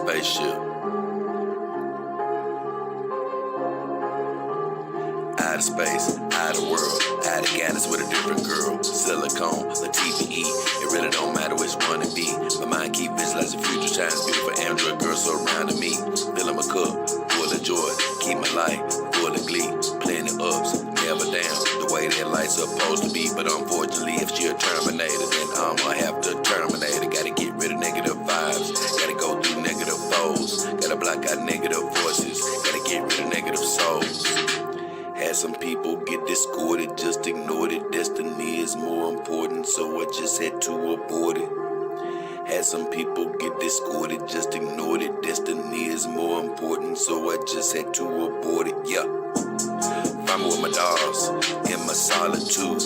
spaceship. Out of space, out of world, out of galaxy with a different girl. Silicone, a TPE, it really don't matter which one it be. My mind keep visualizing future times, beautiful android girls surrounding me. Filling my cup, full of joy, keep my life full of glee. Plenty ups, never down, the way that life's supposed to be. But unfortunately, if she a terminator, then I'ma have to terminate it. Gotta get rid of negative vibes, gotta go through negative foes, gotta block out negative voices, gotta get rid of negative souls. Had some people get discorded, just ignored it. Destiny is more important, so I just had to abort it. Had some people get discorded, just ignored it. Destiny is more important, so I just had to abort it. Yeah. Find me with my dogs in my solitude.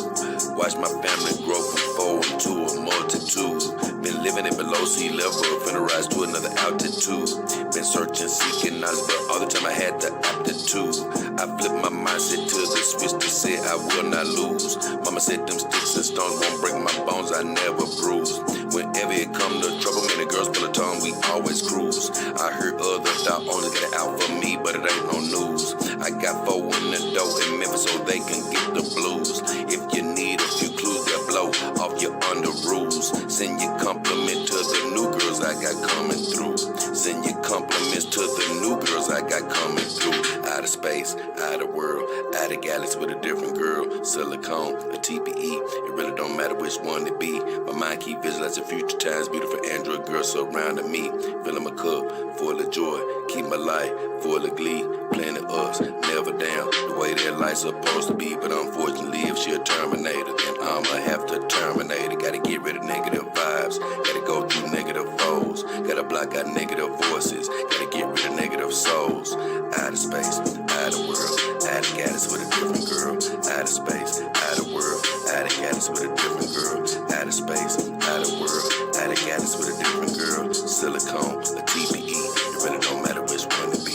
Watch my family grow from four into a multitude. Been living it below sea level, finna rise to another altitude. Been searching, seeking knowledge, but all the time I had the aptitude. I flipped my mindset to the switch to say I will not lose. Mama said them sticks and stones won't break my bones, I never bruise. Whenever it come to trouble, man, the girls pull a tongue, we always cruise. I heard other thought owners get it out for me, but it ain't no news. I got four in the dough in Memphis so they can get the blues. If you need a few clues that blow off your under rules, send your compliment to the new girls I got coming through. Send your compliments to the new girls I got coming through. Out of space, out of world, out of galaxy with a different girl. Silicone, a TPE, it really don't matter which one it be. My mind keep visualizing future times, beautiful android girls surrounding me. Filling my cup, full of joy, keep my life full of glee. Plenty ups, never down, the way that life's supposed to be. But unfortunately, if she a terminator, then I'ma have to terminate it. Gotta get rid of negative vibes, gotta go through negative foes, gotta block out negative voices, gotta get rid of negative souls. Out of space, out of world, out of galaxy with a different girl. Out of space, out of world, out of galaxy with a different girl. Out of space, out of world, out of galaxy with a different girl. Silicone, a TPE, it really don't matter which one it be.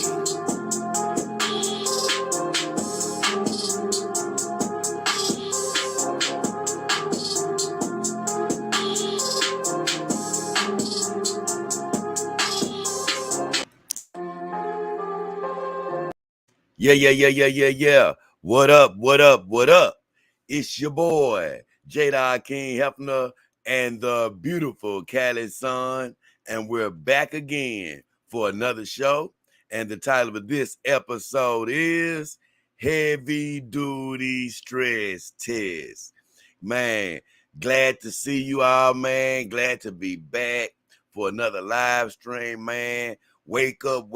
Yeah. What up, what up, what up? It's your boy, J. King Hefner and the beautiful Cali Sun, and we're back again for another show. And the title of this episode is Heavy Duty Stress Test. Man, glad to see you all, man. Glad to be back for another live stream, man. Wake up,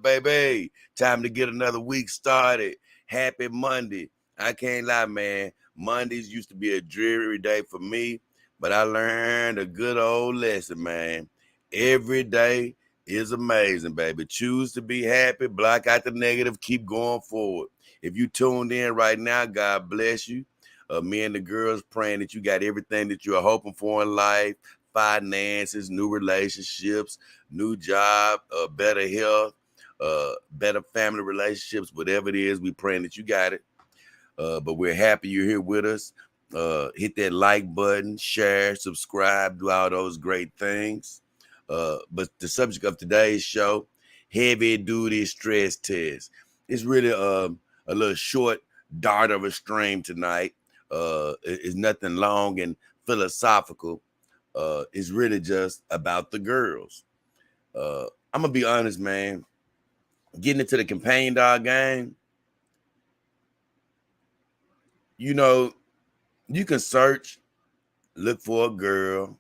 baby. Time to get another week started. Happy Monday. I can't lie, man. Mondays used to be a dreary day for me, but I learned a good old lesson, man. Every day is amazing, baby. Choose to be happy, block out the negative, keep going forward. If you tuned in right now, God bless you. Me and the girls praying that you got everything that you're hoping for in life. Finances, new relationships, new job, better health, better family relationships, whatever it is, we praying that you got it. But we're happy you're here with us. Hit that like button, share, subscribe, do all those great things. But the subject of today's show, heavy duty stress test. It's really a little short dart of a stream tonight. It's nothing long and philosophical. It's really just about the girls. I'm gonna be honest, man. Getting into the companion dog game, you know, you can search, look for a girl.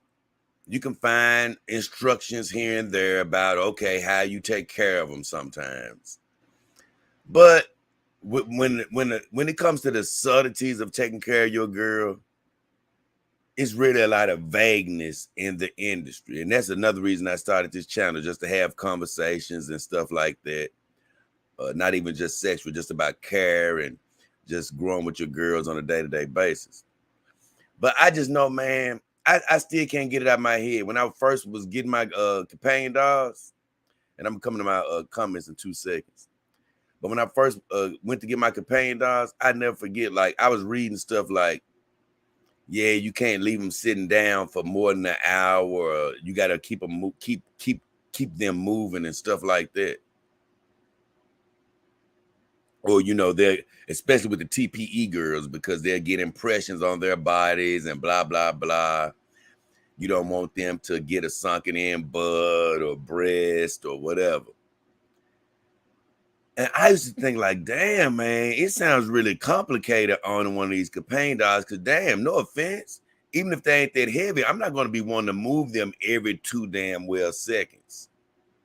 You can find instructions here and there about, okay, how you take care of them sometimes. But when it comes to the subtleties of taking care of your girl, it's really a lot of vagueness in the industry. And that's another reason I started this channel, just to have conversations and stuff like that. Not even just sexual, just about care and just growing with your girls on a day-to-day basis. But I just know, man, I still can't get it out of my head. When I first was getting my companion dogs, and I'm coming to my comments in 2 seconds. But when I first went to get my companion dogs, I never forget, like, I was reading stuff like, yeah, you can't leave them sitting down for more than an hour. Or you got to keep them keep keep them moving and stuff like that. Or, you know, they're, especially with the TPE girls, because they'll get impressions on their bodies and blah, blah, blah. You don't want them to get a sunken in butt or breast or whatever. And I used to think like, damn, man, it sounds really complicated on one of these companion dogs. Because damn, no offense, even if they ain't that heavy, I'm not going to be wanting to move them every 2 damn well seconds.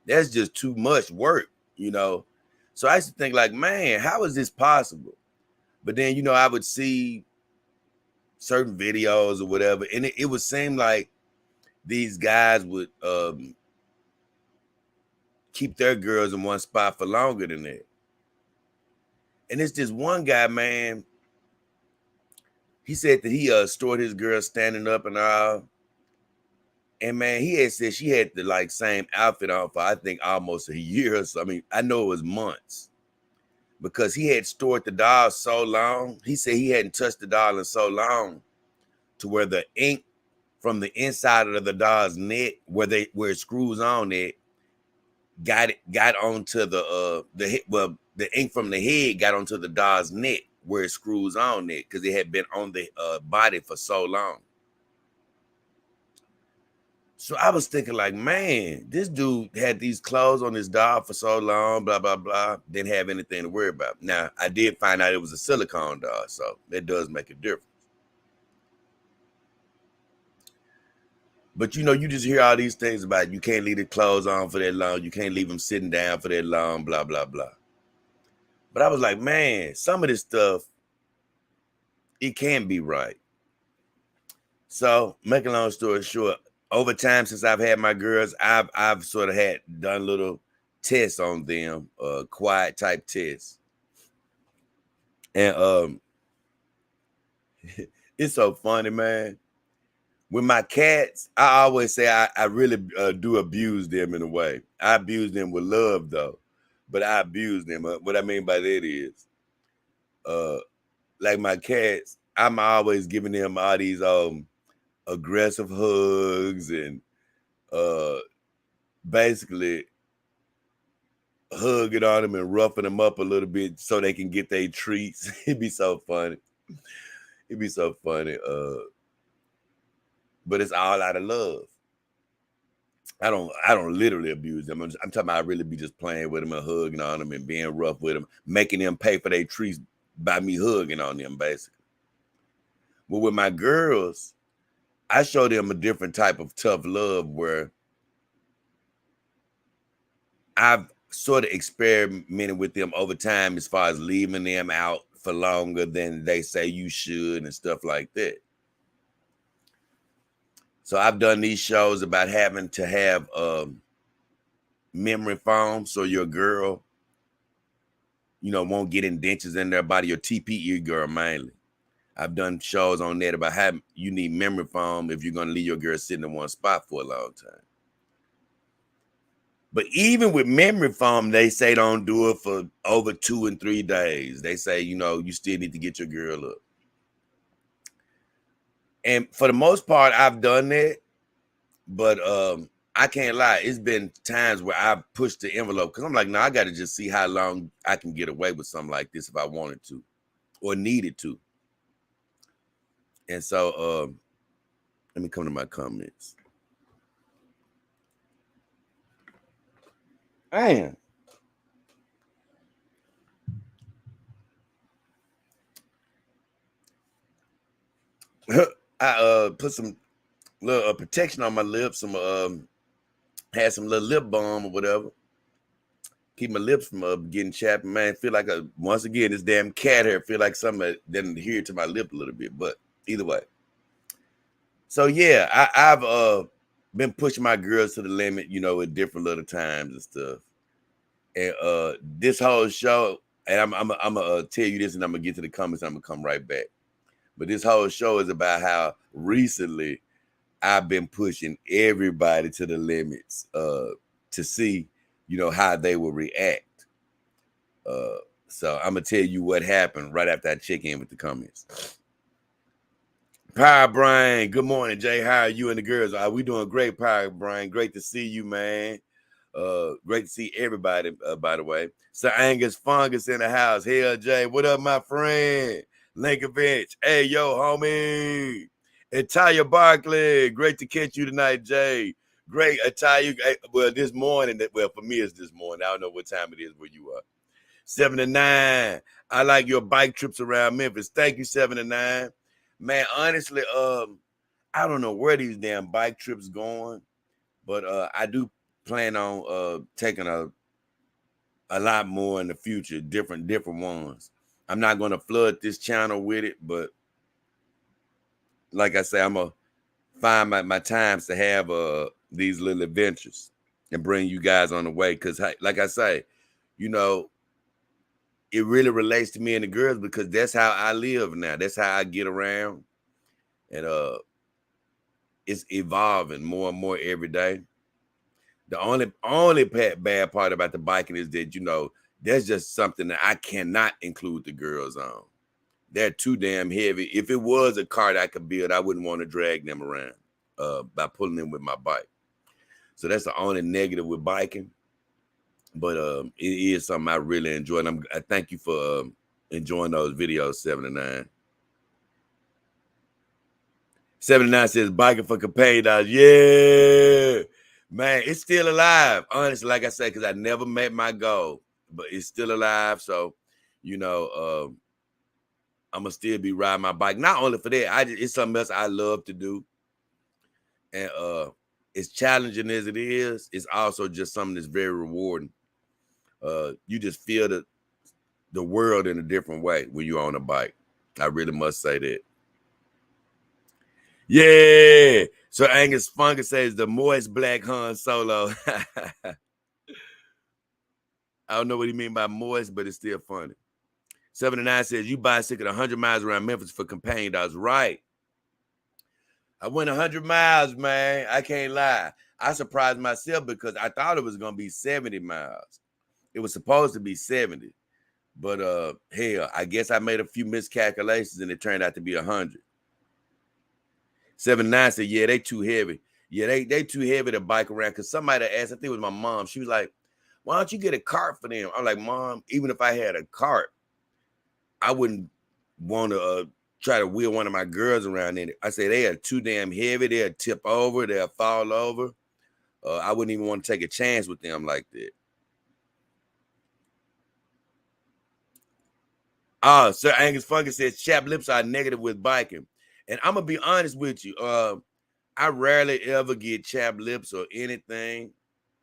That's just too much work, you know. So I used to think like, man, how is this possible? But then, you know, I would see certain videos or whatever, and it would seem like these guys would keep their girls in one spot for longer than that. And it's this one guy, man. He said that he stored his girl standing up and all. And man, he had said she had the like same outfit on for I think almost a year or so. I mean, I know it was months. Because he had stored the doll so long. He said he hadn't touched the doll in so long to where the ink from the inside of the doll's neck, where it screws on it, got onto the ink from the head got onto the doll's neck where it screws on it, because it had been on the body for so long. So I was thinking like, man, this dude had these clothes on his doll for so long, blah, blah, blah, didn't have anything to worry about. Now, I did find out it was a silicone doll, so that does make a difference. But, you know, you just hear all these things about you can't leave the clothes on for that long, you can't leave them sitting down for that long, blah, blah, blah. But I was like, man, some of this stuff, it can be right. So, make a long story short, over time since I've had my girls, I've sort of done little tests on them, quiet type tests. And it's so funny, man. With my cats, I always say I really do abuse them in a way. I abuse them with love though, but I abuse them. What I mean by that is, like my cats, I'm always giving them all these aggressive hugs and basically hugging on them and roughing them up a little bit so they can get their treats. It'd be so funny. It'd be so funny. But it's all out of love. I don't literally abuse them. I'm talking about I really be just playing with them and hugging on them and being rough with them, making them pay for their treats by me hugging on them, basically. But with my girls, I show them a different type of tough love where I've sort of experimented with them over time as far as leaving them out for longer than they say you should and stuff like that. So I've done these shows about having to have memory foam so your girl, you know, won't get indentures in their body, your TPE girl mainly. I've done shows on that about how you need memory foam if you're going to leave your girl sitting in one spot for a long time. But even with memory foam, they say don't do it for over 2 and 3 days. They say, you know, you still need to get your girl up. And for the most part, I've done that. But I can't lie. It's been times where I've pushed the envelope because I'm like, no, I got to just see how long I can get away with something like this if I wanted to or needed to. And so let me come to my comments. Man. I put some little protection on my lips, some had some little lip balm or whatever. Keep my lips from getting chapped. Man, feel like once again, this damn cat hair feel like something that didn't adhere to my lip a little bit, but either way. So yeah, I've been pushing my girls to the limit, you know, at different little times and stuff. And this whole show, and I'm gonna tell you this, and I'm gonna get to the comments. I'm gonna come right back. But this whole show is about how recently I've been pushing everybody to the limits to see, you know, how they will react. So I'm gonna tell you what happened right after I check in with the comments. Power Brian, good morning, Jay. How are you and the girls? Are we doing great, Power Brian? Great to see you, man. Great to see everybody, by the way. Sir Angus Fungus in the house. Hell, Jay, what up, my friend? Linkovich. Hey, yo, homie. And Taya Barkley. Great to catch you tonight, Jay. Great, Taya. Well, this morning, well, for me, it's this morning. I don't know what time it is where you are. 79. I like your bike trips around Memphis. Thank you, 79. Man, honestly, I don't know where these damn bike trips going, but I do plan on taking a lot more in the future, different ones. I'm not going to flood this channel with it, but like I say, I'm going to find my times to have these little adventures and bring you guys on the way. Because like I say, you know, it really relates to me and the girls because that's how I live now. That's how I get around. And it's evolving more and more every day. The only bad part about the biking is that, you know, there's just something that I cannot include the girls on. They're too damn heavy. If it was a cart I could build, I wouldn't want to drag them around by pulling them with my bike. So that's the only negative with biking. But it is something I really enjoy. And I thank you for enjoying those videos, 79. 79 says biking for companion dogs. Yeah. Man, it's still alive. Honestly, like I said, because I never met my goal. But it's still alive. So, you know, I'm going to still be riding my bike. Not only for that, it's something else I love to do. And as challenging as it is, it's also just something that's very rewarding. You just feel the world in a different way when you're on a bike. I really must say that. Yeah. So Angus Fungus says the moist black Han Solo. I don't know what he mean by moist, but it's still funny. 79 says you bicycle 100 miles around Memphis for companion dogs. Right. I went 100 miles, man. I can't lie. I surprised myself because I thought it was going to be 70 miles. It was supposed to be 70. But hell, I guess I made a few miscalculations and it turned out to be 100. 79 said, yeah, they too heavy. Yeah, they too heavy to bike around. Because somebody asked, I think it was my mom. She was like, why don't you get a cart for them? I'm like, Mom, even if I had a cart, I wouldn't want to try to wheel one of my girls around in it. I said, they are too damn heavy. They'll tip over. They'll fall over. I wouldn't even want to take a chance with them like that. Sir Angus Fungus says, chapped lips are negative with biking. And I'm going to be honest with you. I rarely ever get chapped lips or anything.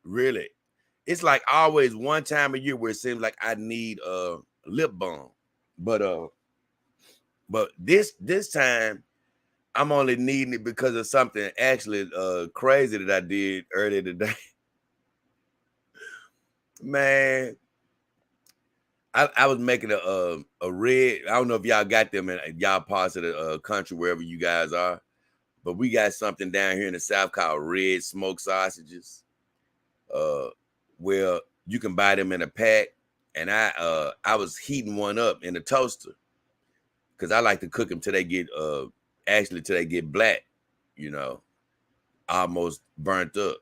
Really. It's like always one time a year where it seems like I need a lip balm. But this time I'm only needing it because of something actually crazy that I did earlier today. Man, I was making a red. I don't know if y'all got them in y'all parts of the country, wherever you guys are. But we got something down here in the South called red smoked sausages. Where you can buy them in a pack. And I was heating one up in a toaster. Because I like to cook them till they get black, you know, almost burnt up.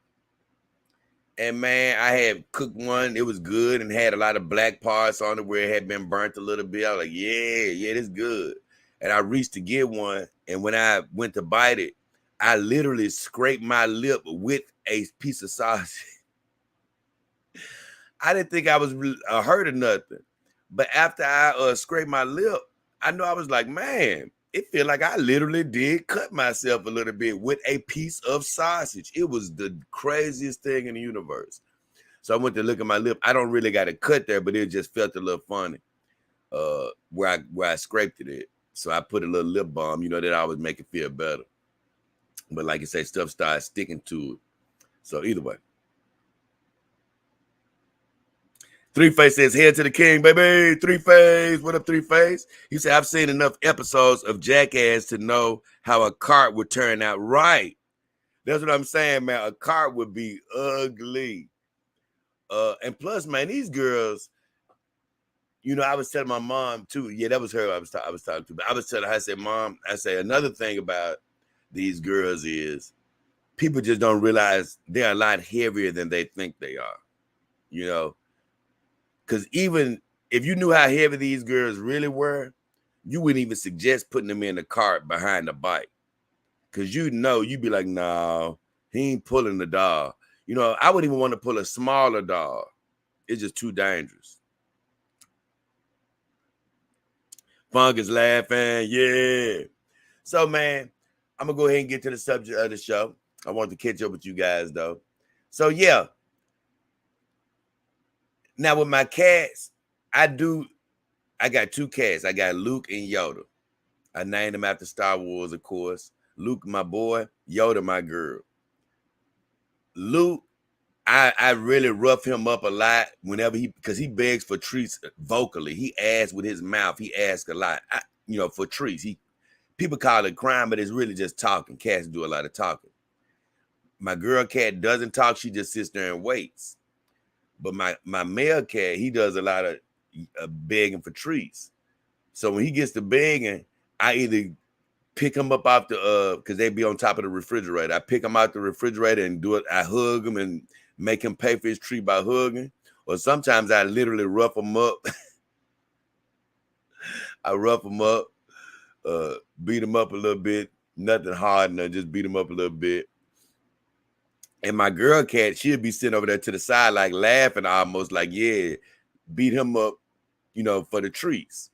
And man, I had cooked one. It was good and had a lot of black parts on it where it had been burnt a little bit. I was like, yeah, this good. And I reached to get one. And when I went to bite it, I literally scraped my lip with a piece of sausage. I didn't think I was hurt or nothing. But after I scraped my lip, I know I was like, man, it felt like I literally did cut myself a little bit with a piece of sausage. It was the craziest thing in the universe. So I went to look at my lip. I don't really got a cut there, but it just felt a little funny where I scraped it at. So I put a little lip balm, you know, that always make it feel better. But like you say, stuff started sticking to it. So either way. Three Face says, head to the king, baby. Three Face. What up, Three Face? He said, I've seen enough episodes of Jackass to know how a cart would turn out right. That's what I'm saying, man. A cart would be ugly. And plus, man, these girls, you know, I was telling my mom too. Yeah, that was her I was talking to. But I was telling her, I said, Mom, I say, another thing about these girls is people just don't realize they're a lot heavier than they think they are, you know, because even if you knew how heavy these girls really were, you wouldn't even suggest putting them in the cart behind the bike, because you'd be like, no, he ain't pulling the dog. You know, I wouldn't even want to pull a smaller dog. It's just too dangerous. Funk is laughing, yeah. So, man, I'm going to go ahead and get to the subject of the show. I want to catch up with you guys, though. So, yeah. Now, with my cats, I got two cats. I got Luke and Yoda. I named them after Star Wars, of course. Luke, my boy. Yoda, my girl. Luke, I really rough him up a lot whenever because he begs for treats vocally. He asks with his mouth. He asks a lot, for treats. People call it crime, but it's really just talking. Cats do a lot of talking. My girl cat doesn't talk. She just sits there and waits. But my male cat, he does a lot of begging for treats. So when he gets to begging, I either pick him up off the because they be on top of the refrigerator. I pick him out the refrigerator and do it. I hug him and make him pay for his treat by hugging. Or sometimes I literally rough him up. I rough him up, beat him up a little bit. Nothing hard enough, just beat him up a little bit. And my girl cat, she'll be sitting over there to the side, like laughing almost like, yeah, beat him up, for the treats.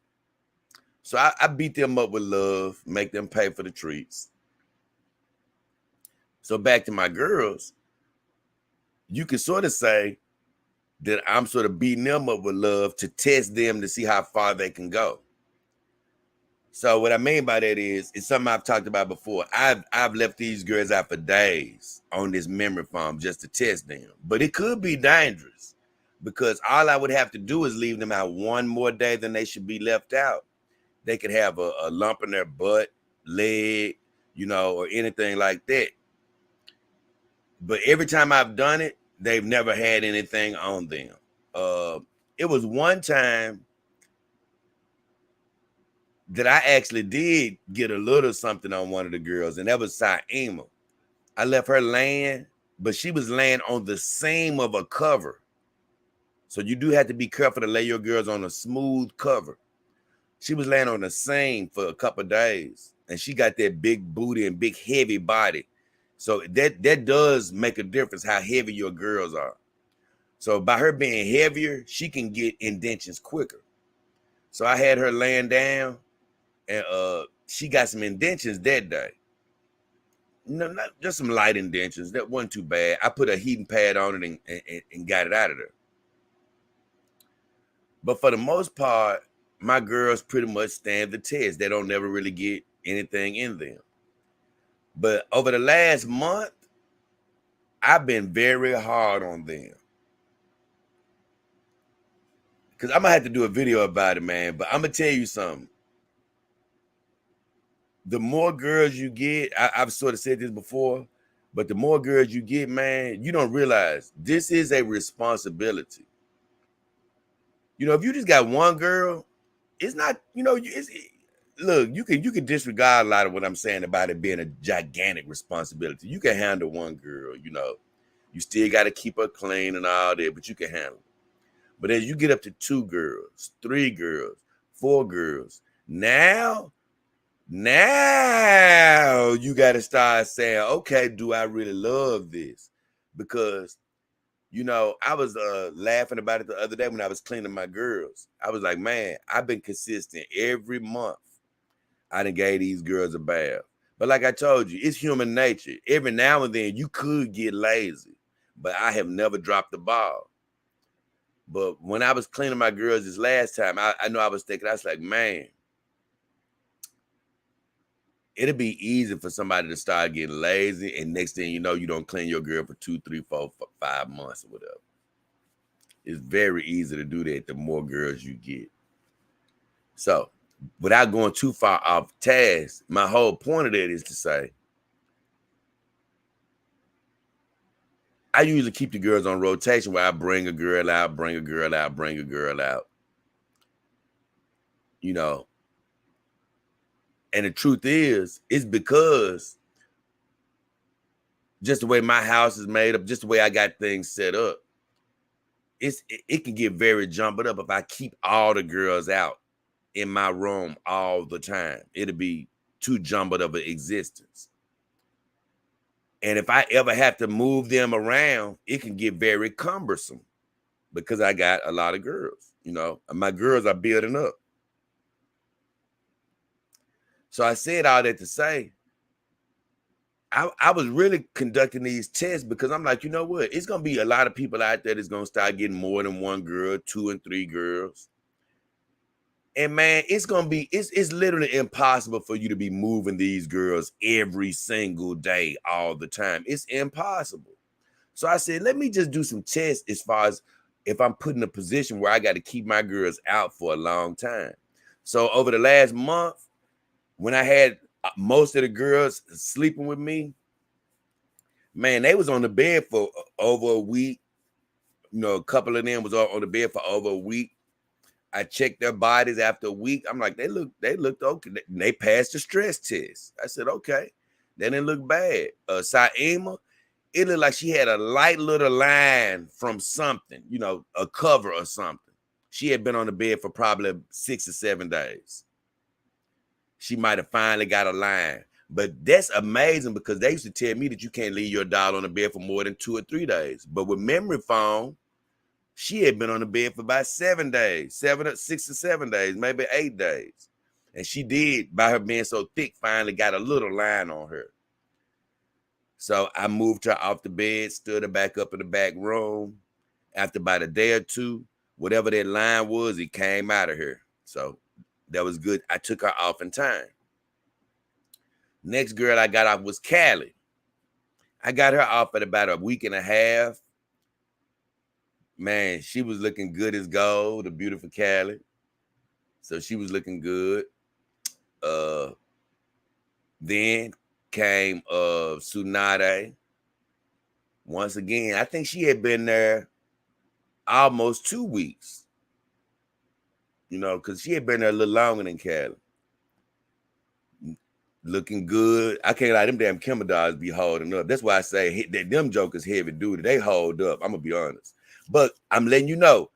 So I beat them up with love, make them pay for the treats. So back to my girls, you can sort of say that I'm sort of beating them up with love to test them to see how far they can go. So what I mean by that is, it's something I've talked about before. I've left these girls out for days on this memory foam just to test them. But it could be dangerous because all I would have to do is leave them out one more day than they should be left out. They could have a lump in their butt, leg, or anything like that. But every time I've done it, they've never had anything on them. It was one time that I actually did get a little something on one of the girls, and that was Saima. I left her laying, but she was laying on the seam of a cover. So you do have to be careful to lay your girls on a smooth cover. She was laying on the seam for a couple of days, and she got that big booty and big heavy body. So that does make a difference how heavy your girls are. So by her being heavier, she can get indentions quicker. So I had her laying down, and she got some indentions that day. No, not just some light indentions. That wasn't too bad. I put a heating pad on it and got it out of there. But for the most part, my girls pretty much stand the test. They don't never really get anything in them. But over the last month, I've been very hard on them. Because I'm going to have to do a video about it, man. But I'm going to tell you something. The more girls you get, I've sort of said this before, but the more girls you get, man, you don't realize this is a responsibility. If you just got one girl, it's not, look, you can disregard a lot of what I'm saying about it being a gigantic responsibility. You can handle one girl, you still got to keep her clean and all that, but you can handle it. But as you get up to 2 girls, 3 girls, 4 girls, now you got to start saying, okay, do I really love this? Because, I was laughing about it the other day when I was cleaning my girls. I was like, man, I've been consistent every month. I done gave these girls a bath. But like I told you, it's human nature. Every now and then you could get lazy, but I have never dropped the ball. But when I was cleaning my girls this last time, I know I was thinking, I was like, man, it'll be easy for somebody to start getting lazy. And next thing you know, you don't clean your girl for 2, 3, 4, 5 months or whatever. It's very easy to do that the more girls you get. So without going too far off task, my whole point of that is to say, I usually keep the girls on rotation where I bring a girl out, bring a girl out, bring a girl out. And the truth is, it's because just the way my house is made up, just the way I got things set up, it can get very jumbled up if I keep all the girls out in my room all the time. It'll be too jumbled of an existence. And if I ever have to move them around, it can get very cumbersome because I got a lot of girls. You know, my girls are building up. So I said all that to say, I was really conducting these tests because I'm like, you know what? It's going to be a lot of people out there that's going to start getting more than one girl, 2 and 3 girls. And man, it's literally impossible for you to be moving these girls every single day, all the time. It's impossible. So I said, let me just do some tests as far as if I'm put in a position where I got to keep my girls out for a long time. So over the last month, when I had most of the girls sleeping with me, man, they was on the bed for over a week. You know, a couple of them was on the bed for over a week. I checked their bodies after a week. I'm like, they looked okay. They passed the stress test. I said, okay. They didn't look bad. Saima, it looked like she had a light little line from something, you know, a cover or something. She had been on the bed for probably 6 or 7 days. She might have finally got a line. But that's amazing because they used to tell me that you can't leave your doll on the bed for more than 2 or 3 days. But with memory foam, she had been on the bed for about 7 days, 6 or 7 days, maybe 8 days. And she did, by her being so thick, finally got a little line on her. So I moved her off the bed, stood her back up in the back room. After about a day or two, whatever that line was, it came out of her. So that was good. I took her off in time. Next girl I got off was Callie. I got her off at about a week and a half. Man, she was looking good as gold, the beautiful Callie. So she was looking good. Then came Tsunade. Once again, I think she had been there almost 2 weeks. You know, because she had been there a little longer than Callie. Looking good. I can't lie, them damn Kimberdaws be holding up. That's why I say them jokers heavy duty. They hold up. I'm going to be honest. But I'm letting you know,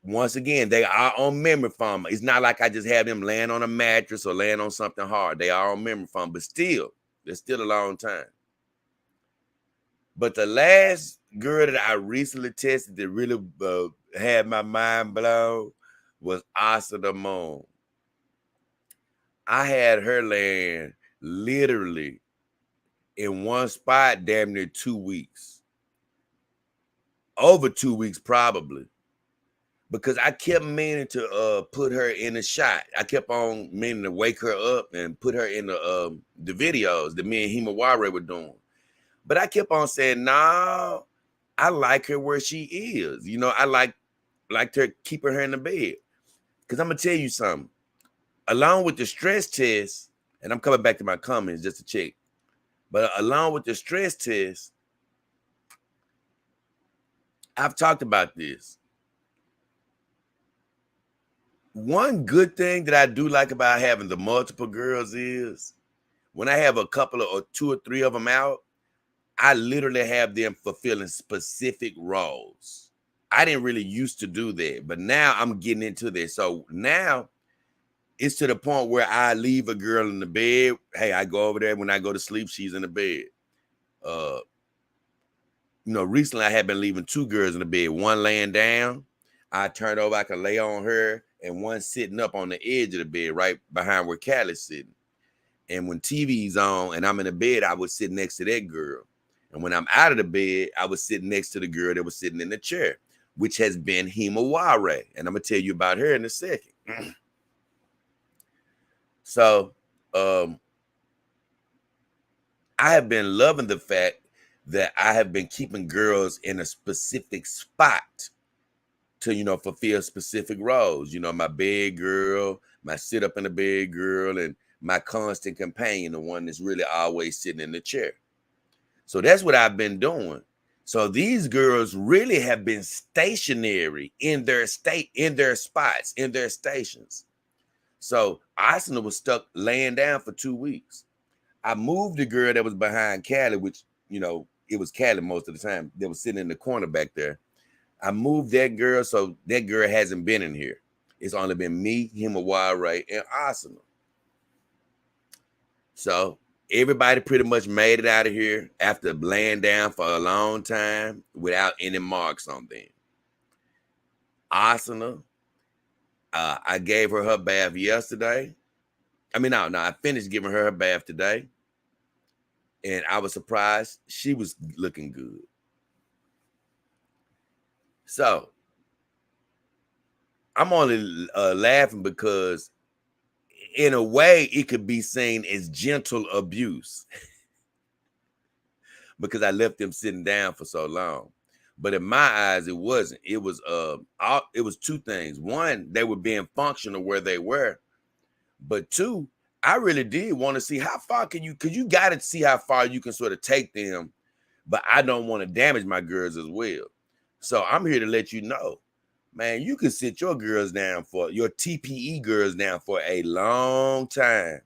once again, they are on memory foam. It's not like I just have them laying on a mattress or laying on something hard. They are on memory foam, but still, it's still a long time. But the last girl that I recently tested that really had my mind blown was Asa the Moon. I had her laying literally in one spot damn near 2 weeks. Over 2 weeks probably. Because I kept meaning to put her in a shot. I kept on meaning to wake her up and put her in the videos that me and Himawari were doing. But I kept on saying, nah, I like her where she is. You know, I liked her keeping her in the bed. Because I'm going to tell you something. Along with the stress test, and I'm coming back to my comments just to check. But along with the stress test, I've talked about this. One good thing that I do like about having the multiple girls is when I have a couple of or 2 or 3 of them out, I literally have them fulfilling specific roles. I didn't really used to do that, but now I'm getting into this. So now it's to the point where I leave a girl in the bed. Hey, I go over there. When I go to sleep, she's in the bed. You know, recently I had been leaving 2 girls in the bed, one laying down. I turned over, I could lay on her, and one sitting up on the edge of the bed, right behind where Callie's sitting. And when TV's on and I'm in the bed, I would sit next to that girl. And when I'm out of the bed, I was sitting next to the girl that was sitting in the chair, which has been Himawari. And I'm going to tell you about her in a second. So I have been loving the fact that I have been keeping girls in a specific spot to, you know, fulfill specific roles. You know, my bed girl, my sit up in the bed girl, and my constant companion, the one that's really always sitting in the chair. So that's what I've been doing. So these girls really have been stationary in their state, in their spots, in their stations. So Asuna was stuck laying down for 2 weeks. I moved the girl that was behind Callie, which, it was Callie most of the time. That was sitting in the corner back there. I moved that girl, so that girl hasn't been in here. It's only been me, him, Ray, and Arsenal. So everybody pretty much made it out of here after laying down for a long time without any marks on them. Arsenal, I gave her bath yesterday. No, I finished giving her bath today. And I was surprised she was looking good. So I'm only laughing because in a way it could be seen as gentle abuse because I left them sitting down for so long. But in my eyes, it wasn't. It was two things. One, they were being functional where they were. But two, I really did want to see how far because you got to see how far you can sort of take them. But I don't want to damage my girls as well. So I'm here to let you know, man, you can sit your TPE girls down for a long time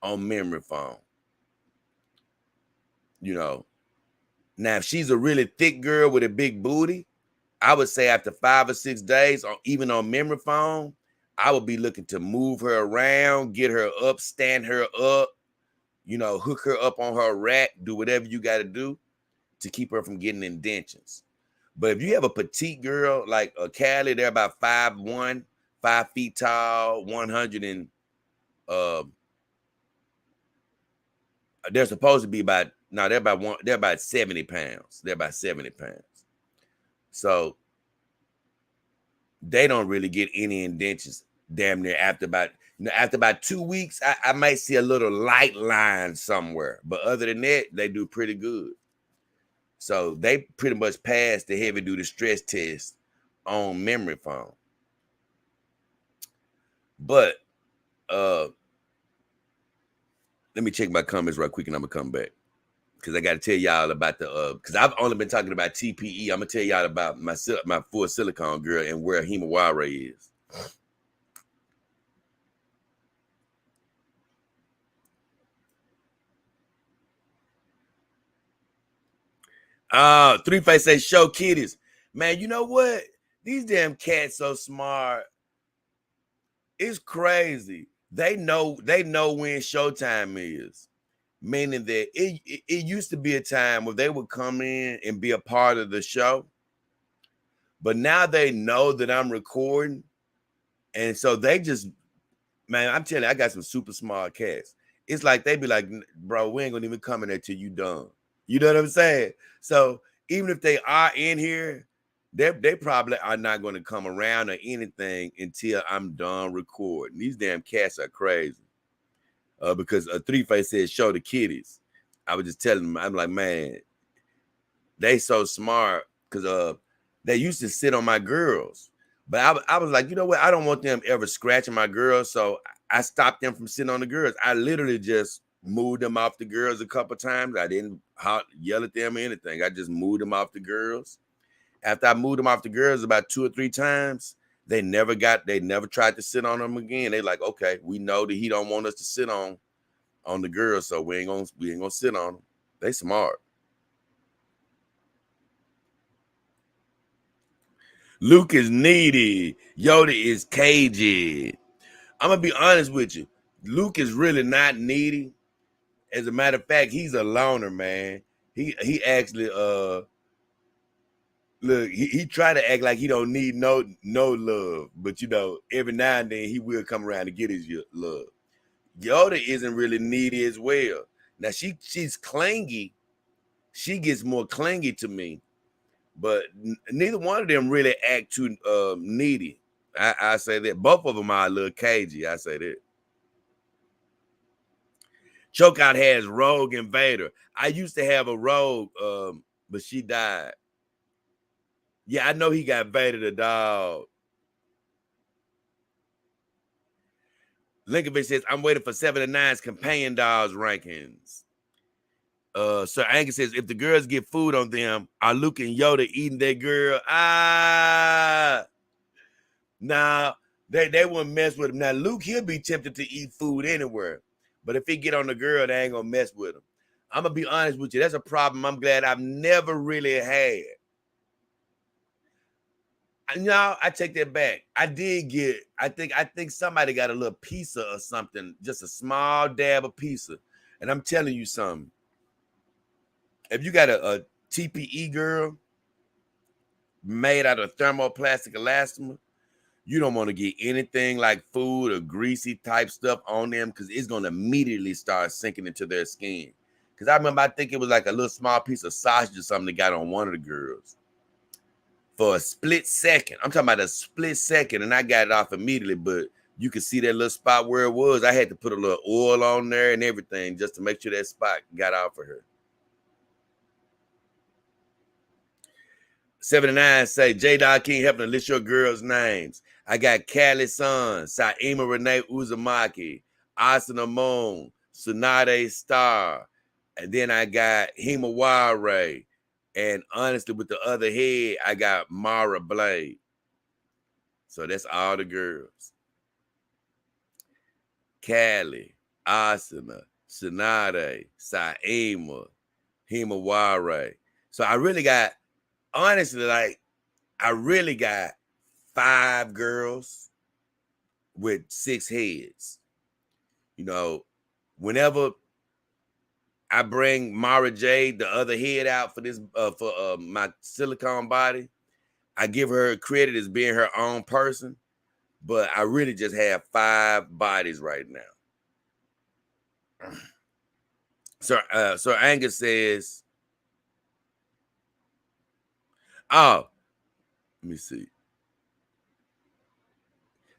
on memory foam. Now if she's a really thick girl with a big booty, I would say after 5 or 6 days, or even on memory foam, I would be looking to move her around, get her up, stand her up, hook her up on her rack, do whatever you got to do to keep her from getting indentions. But if you have a petite girl like a Callie, they're about 5'1", 5 feet tall, 100 and they're supposed to be they're about 70 pounds. They're about 70 pounds. So they don't really get any indentions damn near after about 2 weeks. I might see a little light line somewhere, but other than that, they do pretty good. So they pretty much passed the heavy duty stress test on memory foam. But let me check my comments right quick and I'm gonna come back. Because I got to tell y'all about because I've only been talking about TPE. I'm gonna tell y'all about my full silicone girl and where Himawari is. Three Face says show kitties. Man, you know what? These damn cats so smart. It's crazy. They know when showtime is. Meaning that it used to be a time where they would come in and be a part of the show. But now they know that I'm recording. And so they just, man, I'm telling you, I got some super smart cats. It's like they be like, bro, we ain't gonna even come in there till you done. You know what I'm saying? So even if they are in here, they probably are not going to come around or anything until I'm done recording. These damn cats are crazy. Because a Three Face said, show the kitties. I was just telling them, I'm like, man, they so smart because they used to sit on my girls. But I was like, you know what? I don't want them ever scratching my girls. So I stopped them from sitting on the girls. I literally just moved them off the girls a couple times. I didn't yell at them or anything. I just moved them off the girls. After I moved them off the girls about 2 or 3 times, they never tried to sit on them again. They like, okay, we know that he don't want us to sit on the girls, so we ain't gonna sit on them. They smart. Luke is needy. Yoda is cagey. I'm gonna be honest with you. Luke is really not needy. As a matter of fact, he's a loner, man. He actually look, he try to act like he don't need no love, but every now and then he will come around to get his love. Yoda isn't really needy as well. Now she's clingy. She gets more clingy to me, but neither one of them really act too needy. I say that both of them are a little cagey. I say that. Chokeout has Rogue and Vader. I used to have a Rogue, but she died. Yeah, I know he got Vader the dog. Lincoln says, I'm waiting for 7 and 9's companion dogs rankings. Sir Angus says, if the girls get food on them, are Luke and Yoda eating their girl? Nah, they wouldn't mess with him. Now, Luke, he'll be tempted to eat food anywhere. But if he get on the girl, they ain't gonna mess with him. I'm gonna be honest with you. That's a problem I'm glad I've never really had. No, I take that back. I did get. I think somebody got a little pizza or something, just a small dab of pizza. And I'm telling you something. If you got a TPE girl made out of thermoplastic elastomer, you don't want to get anything like food or greasy type stuff on them because it's going to immediately start sinking into their skin. Because I remember, I think it was like a little small piece of sausage or something that got on one of the girls for a split second. I'm talking about a split second, and I got it off immediately, but you could see that little spot where it was. I had to put a little oil on there and everything just to make sure that spot got off of her. 79 say, J-Dog King helping to list your girls' names. I got Cali Sun, Saima Renee Uzumaki, Asuna Moon, Tsunade Star, and then I got Himaware. And honestly, with the other head, I got Mara Blade. So that's all the girls. Cali, Asuna, Tsunade, Saima, Himaware. So I really got, honestly, like, I really got 5 girls with 6 heads. You know, whenever I bring Mara Jade, the other head, out for this for my silicone body, I give her credit as being her own person, but I really just have 5 bodies right now. So Angus says, oh, let me see.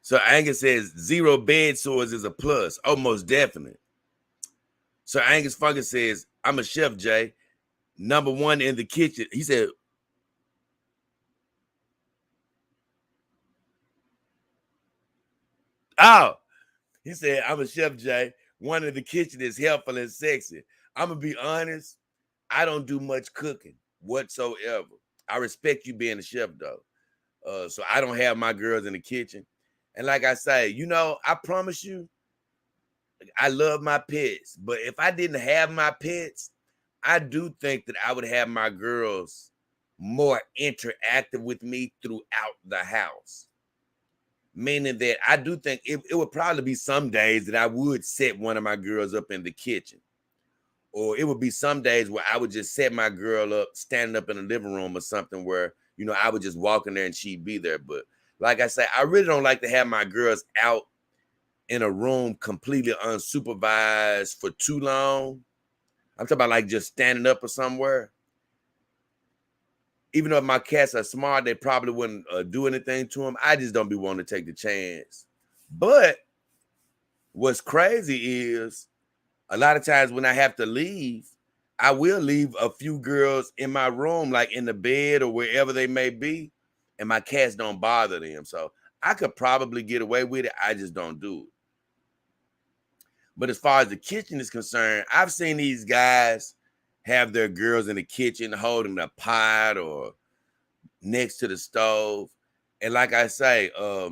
So Angus says 0 bed sores is a plus. Oh, most definite. So Angus Fungus says, I'm a chef, Jay. Number 1 in the kitchen. He said, oh, he said, I'm a chef, Jay. 1 in the kitchen is helpful and sexy. I'm going to be honest. I don't do much cooking whatsoever. I respect you being a chef, though. So I don't have my girls in the kitchen. And like I say, you know, I promise you, I love my pets. But if I didn't have my pets, I do think that I would have my girls more interactive with me throughout the house. Meaning that I do think it would probably be some days that I would set one of my girls up in the kitchen. Or it would be some days where I would just set my girl up, standing up in the living room or something where, you know, I would just walk in there and she'd be there. But like I say, I really don't like to have my girls out in a room completely unsupervised for too long. I'm talking about like just standing up or somewhere. Even though my cats are smart, they probably wouldn't do anything to them. I just don't be wanting to take the chance. But what's crazy is a lot of times when I have to leave, I will leave a few girls in my room, like in the bed or wherever they may be, and my cats don't bother them. So I could probably get away with it. I just don't do it. But as far as the kitchen is concerned, I've seen these guys have their girls in the kitchen holding a pot or next to the stove. And like I say, I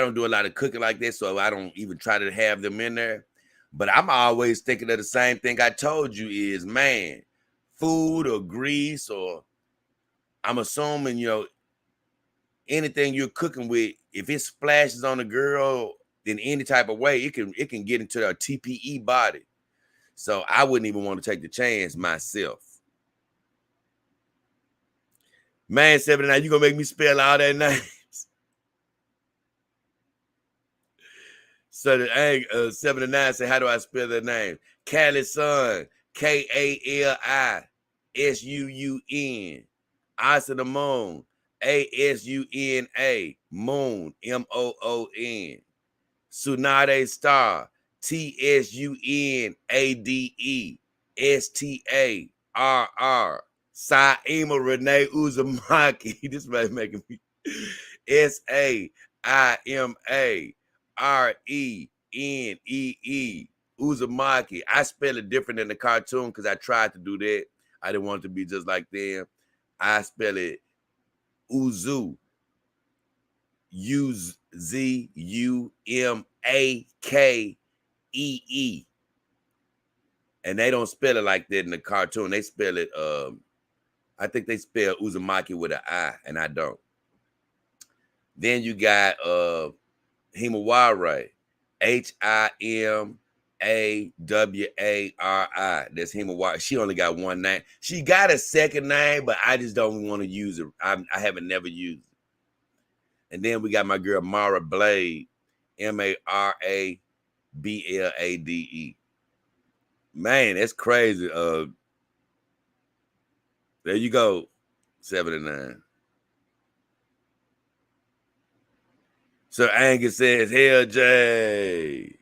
don't do a lot of cooking like this, so I don't even try to have them in there. But I'm always thinking of the same thing I told you is, man, food or grease, or I'm assuming, you know, anything you're cooking with, if it splashes on a girl in any type of way, it can get into their TPE body. So I wouldn't even want to take the chance myself. Man, 79, you gonna make me spell all that names. So the 79 say, how do I spell their name? Cali Sun, Kalisun. Asuna Moon, Asuna, Moon, Moon. Tsunade Star, Tsunade Saima Renee Uzumaki. This man making me Saimaree Uzumaki. I spell it different than the cartoon because I tried to do that. I didn't want it to be just like them. I spell it Uzu. Zumakee. And they don't spell it like that in the cartoon. They spell it, I think they spell Uzumaki with an I, and I don't. Then you got Himawari, Himawari. That's Himawari. She only got one name. She got a second name, but I just don't want to use it. I haven't never used it. And then we got my girl Mara Blade, Marablade. Man, that's crazy. There you go, 79. Sir Angus says, hell J.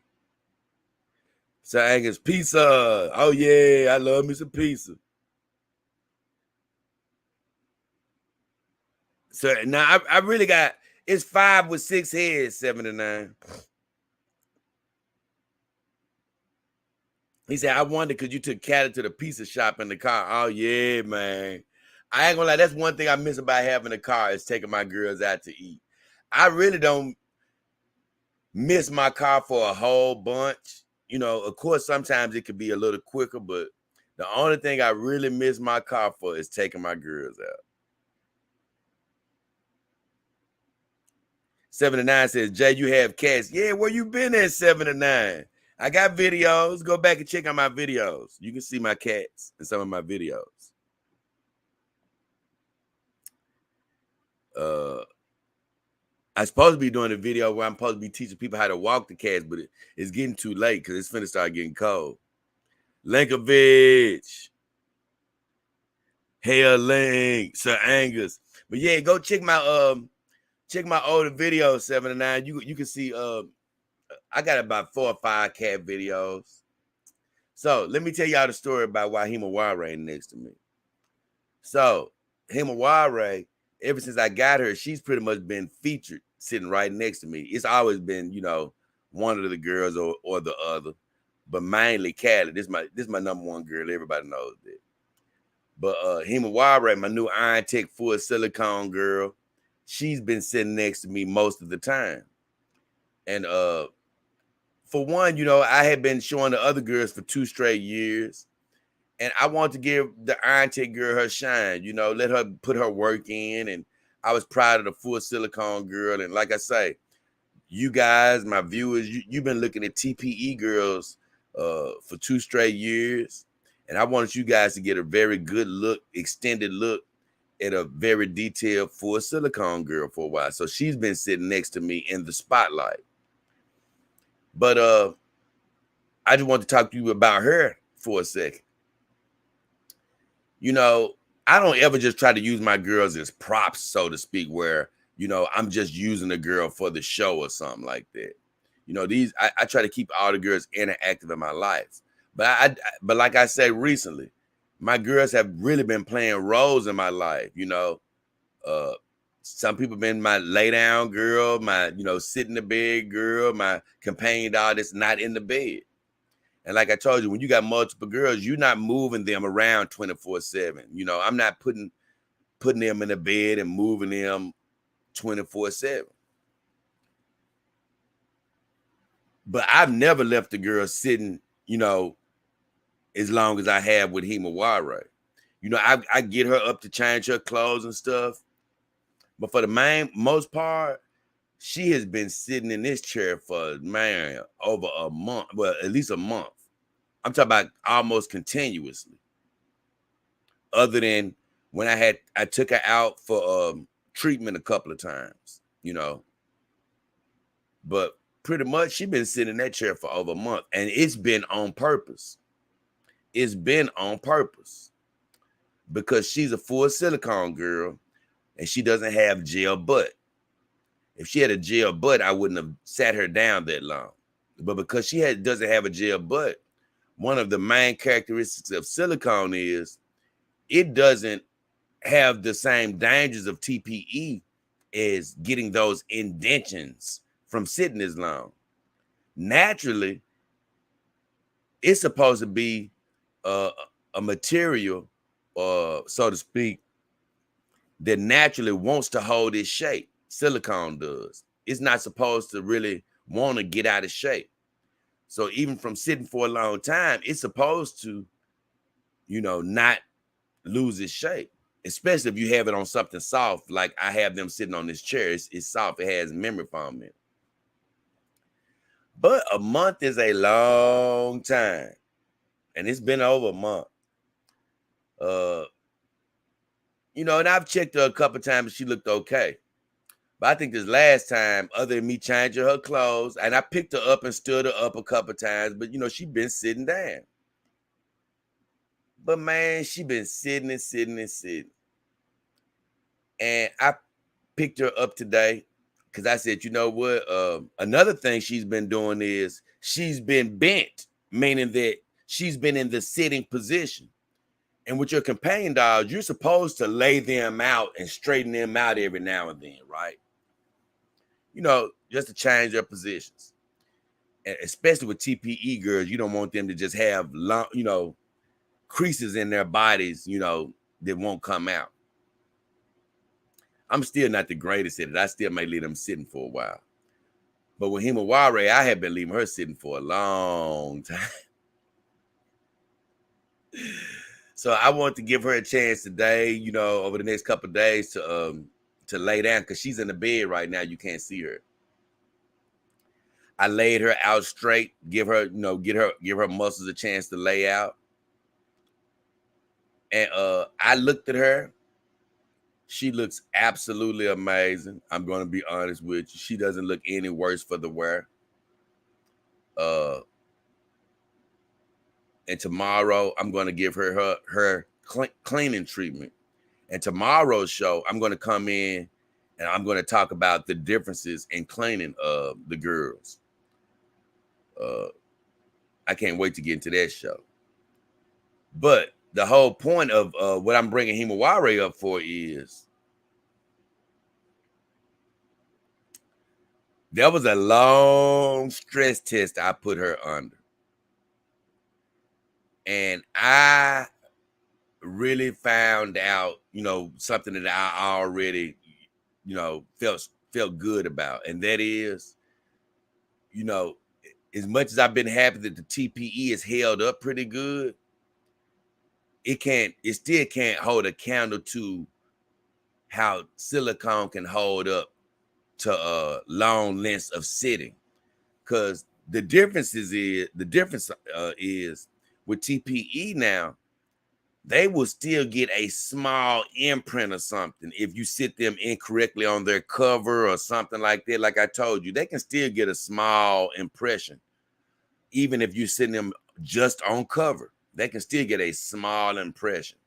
Sir Angus, pizza. Oh yeah, I love me some pizza. So now I really got, it's 5 with 6 heads, 79. He said, I wonder because you took Callie to the pizza shop in the car. Oh yeah, man. I ain't gonna lie, that's one thing I miss about having a car is taking my girls out to eat. I really don't miss my car for a whole bunch. You know, of course, sometimes it could be a little quicker, but the only thing I really miss my car for is taking my girls out. 79 says, Jay, you have cats. Yeah, where you been at, 79? I got videos. Go back and check out my videos. You can see my cats in some of my videos. I'm supposed to be doing a video where I'm supposed to be teaching people how to walk the cats, but it's getting too late because it's finna start getting cold. Linkovich. Hell Link. Sir Angus. But yeah, go check my older videos, 79. You can see I got about 4 or 5 cat videos. So let me tell y'all the story about why Himawari ain't next to me. So Himawari, ever since I got her, she's pretty much been featured sitting right next to me. It's always been, you know, one of the girls or the other, but mainly Callie. This is my number one girl. Everybody knows that. But Himawari, my new Iron Tech full silicone girl, she's been sitting next to me most of the time. And for one, you know, I had been showing the other girls for 2 straight years. And I want to give the Iron Tech girl her shine, you know, let her put her work in. And I was proud of the full silicone girl. And like I say, you guys, my viewers, you've been looking at TPE girls for 2 straight years. And I wanted you guys to get a very good look, extended look at a very detailed full silicone girl for a while. So she's been sitting next to me in the spotlight. But I just want to talk to you about her for a second. You know, I don't ever just try to use my girls as props, so to speak, where, you know, I'm just using a girl for the show or something like that. You know, I try to keep all the girls interactive in my life. But but like I said recently, my girls have really been playing roles in my life. You know, some people been my lay down girl, my, you know, sit in the bed girl, my companion dog that's not in the bed. And like I told you, when you got multiple girls, you're not moving them around 24/7. You know, I'm not putting them in the bed and moving them 24/7. But I've never left the girl sitting, you know, as long as I have with Himawari. You know, I get her up to change her clothes and stuff. But for the most part, she has been sitting in this chair for, man, over a month. Well, at least a month. I'm talking about almost continuously. Other than when I took her out for treatment a couple of times, you know. But pretty much she been sitting in that chair for over a month. And it's been on purpose. It's been on purpose. Because she's a full silicone girl and she doesn't have gel butt. If she had a gel butt, I wouldn't have sat her down that long. But because she doesn't have a gel butt, one of the main characteristics of silicone is it doesn't have the same dangers of TPE as getting those indentions from sitting as long. Naturally, it's supposed to be a material, so to speak, that naturally wants to hold its shape. Silicone does. it's not supposed to really want to get out of shape. So even from sitting for a long time, it's supposed to, not lose its shape, especially if you have it on something soft. Like I have them sitting on this chair. It's soft. It has memory foam in it. But a month is a long time. And it's been over a month. And I've checked her a couple times and she looked okay. But I think this last time, other than me changing her clothes, and I picked her up and stood her up a couple times, but she been sitting down. But man, she been sitting and sitting and sitting. And I picked her up today because I said, you know what? Another thing she's been doing is she's been bent, meaning that she's been in the sitting position. And with your companion dogs, you're supposed to lay them out and straighten them out every now and then, right? Just to change their positions. And especially with TPE girls, you don't want them to just have long, creases in their bodies, that won't come out. I'm still not the greatest at it. I still may leave them sitting for a while. But with Himawari, I have been leaving her sitting for a long time. So I want to give her a chance today, over the next couple of days to lay down, because she's in the bed right now. You can't see her. I laid her out straight, give her muscles a chance to lay out. And I looked at her. She looks absolutely amazing. I'm going to be honest with you. She doesn't look any worse for the wear. And tomorrow, I'm going to give her cleaning treatment. And tomorrow's show, I'm going to come in and I'm going to talk about the differences in cleaning the girls. I can't wait to get into that show. But the whole point of what I'm bringing Himawari up for is there was a long stress test I put her under. And I really found out, something that I already, felt good about. And that is, as much as I've been happy that the TPE is held up pretty good, it still can't hold a candle to how silicone can hold up to long lengths of sitting. Because the difference is with TPE now, they will still get a small imprint or something if you sit them incorrectly on their cover or something like that. Like I told you, they can still get a small impression. Even if you're sitting them just on cover, they can still get a small impression.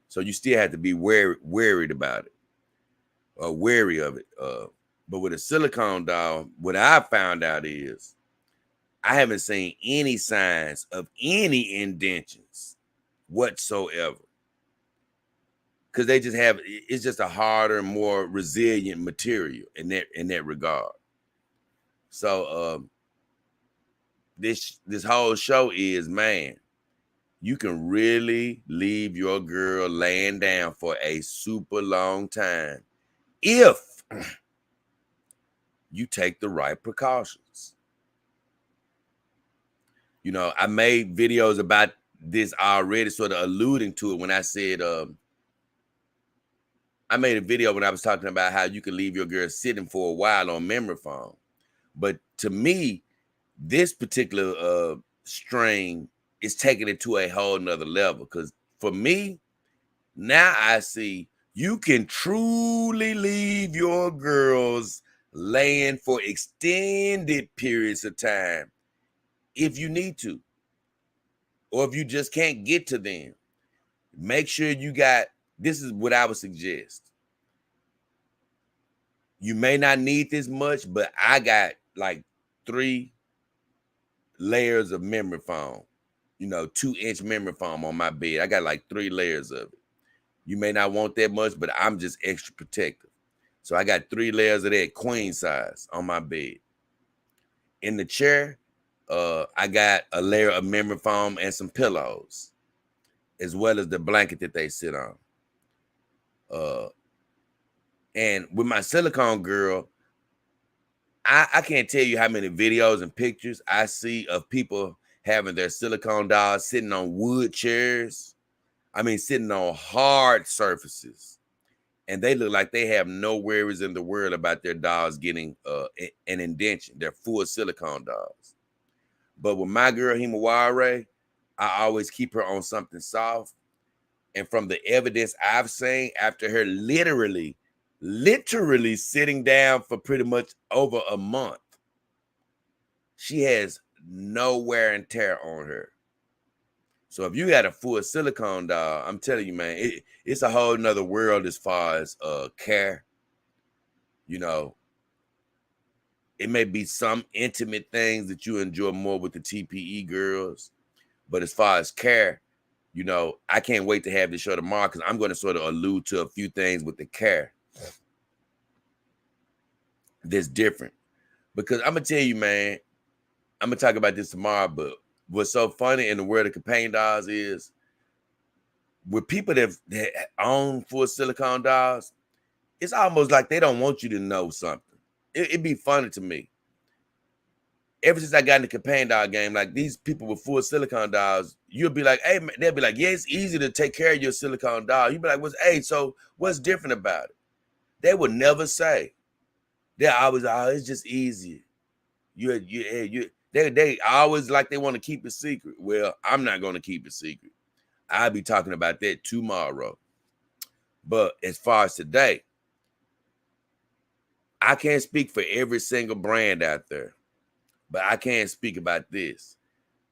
So you still have to be worried about it, or wary of it. But with a silicone doll, what I found out is I haven't seen any signs of any indentions whatsoever, because it's just a harder, more resilient material in that regard. So this whole show is, man, you can really leave your girl laying down for a super long time if you take the right precautions. I made videos about this already, sort of alluding to it when I said, I made a video when I was talking about how you can leave your girl sitting for a while on memory foam. But to me, this particular strain is taking it to a whole nother level. Because for me, now I see you can truly leave your girls laying for extended periods of time if you need to, or if you just can't get to them. Make sure this is what I would suggest. You may not need this much, but I got like 3 layers of memory foam, 2-inch memory foam on my bed. I got like 3 layers of it. You may not want that much, but I'm just extra protective. So I got 3 layers of that, queen size, on my bed. In the chair, I got a layer of memory foam and some pillows, as well as the blanket that they sit on. And with my silicone girl, I can't tell you how many videos and pictures I see of people having their silicone dolls sitting on wood chairs. I mean, sitting on hard surfaces. And they look like they have no worries in the world about their dolls getting an indentation. They're full silicone dolls. But with my girl Himaware, I always keep her on something soft. And from the evidence I've seen, after her literally sitting down for pretty much over a month, she has no wear and tear on her. So if you got a full silicone doll, I'm telling you, man, it's a whole nother world as far as care. You know, it may be some intimate things that you enjoy more with the TPE girls, but as far as care, you know, I can't wait to have this show tomorrow because I'm going to sort of allude to a few things with the care that's different. Because I'm gonna tell you, man, I'm gonna talk about this tomorrow, but what's so funny in the world of companion dolls is with people that own full silicone dolls, it's almost like they don't want you to know something. It'd be funny to me. Ever since I got in the companion doll game, like these people with full silicone dolls, you'll be like, hey, man, they'll be like, yeah, it's easy to take care of your silicone doll. You'll be like, so what's different about it? They would never say. They're always, oh, it's just easy. They always like they want to keep it secret. Well, I'm not going to keep it secret. I'll be talking about that tomorrow. But as far as today, I can't speak for every single brand out there, but I can speak about this.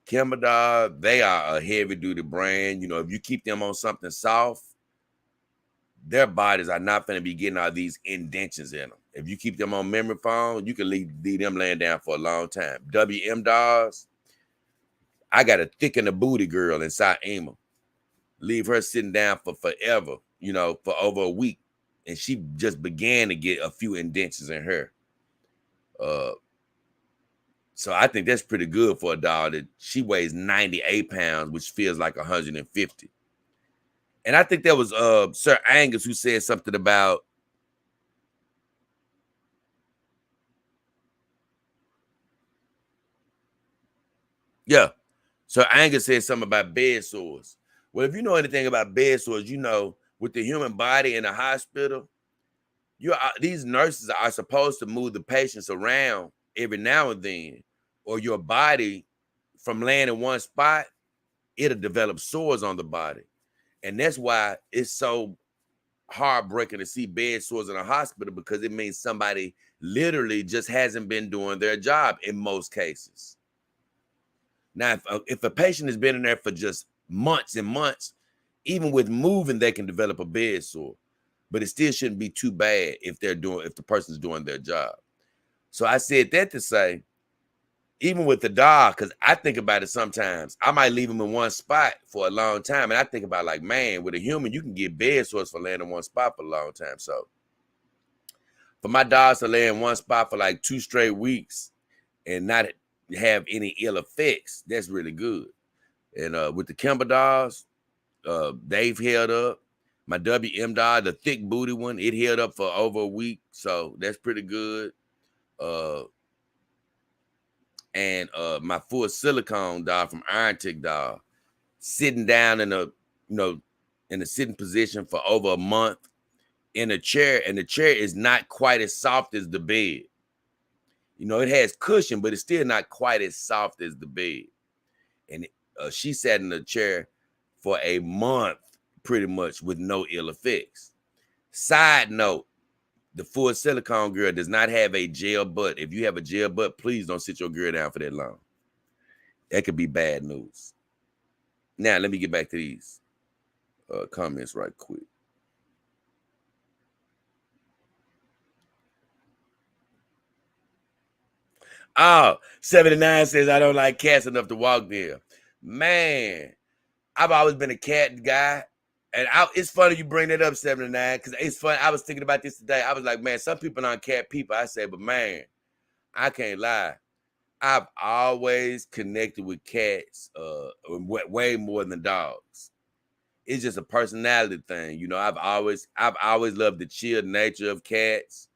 Kimberly, they are a heavy duty brand. You know, if you keep them on something soft, their bodies are not going to be getting all these indentions in them. If you keep them on memory foam, you can leave them laying down for a long time. WM dolls, I got a thick in the booty girl inside Emma. Leave her sitting down for forever, you know, for over a week. And she just began to get a few indentions in her. So I think that's pretty good for a doll that she weighs 98 pounds, which feels like 150. And I think that was Sir Angus who said something about Sir Angus said something about bed sores. Well, if you know anything about bed sores, you know with the human body in the hospital, these nurses are supposed to move the patients around every now and then, or your body from laying in one spot, it'll develop sores on the body. And that's why it's so heartbreaking to see bed sores in a hospital, because it means somebody literally just hasn't been doing their job in most cases. Now, if a patient has been in there for just months and months, even with moving, they can develop a bed sore. But it still shouldn't be too bad if the person's doing their job. So I said that to say, even with the dog, because I think about it sometimes, I might leave them in one spot for a long time. And I think about like, man, with a human, you can get bed sores for laying in one spot for a long time. So for my dogs to lay in one spot for like 2 straight weeks and not have any ill effects, that's really good. And with the Kimber dogs, they've held up. My WM dog, the thick booty one, it held up for over a week. So that's pretty good. And my full silicone dog from Iron Tick dog, sitting down in a sitting position for over a month in a chair, and the chair is not quite as soft as the bed. You know, it has cushion, but it's still not quite as soft as the bed. And she sat in the chair for a month, pretty much with no ill effects. Side note, the full silicone girl does not have a gel butt. If you have a gel butt, please don't sit your girl down for that long. That could be bad news. Now, let me get back to these comments right quick. Oh, 79 says, I don't like cats enough to walk there. Man, I've always been a cat guy. And it's funny you bring that up, 79, because it's funny. I was thinking about this today. I was like, man, some people aren't cat people. I say, but man, I can't lie. I've always connected with cats way more than dogs. it's just a personality thing. You know, I've always loved the chill nature of cats,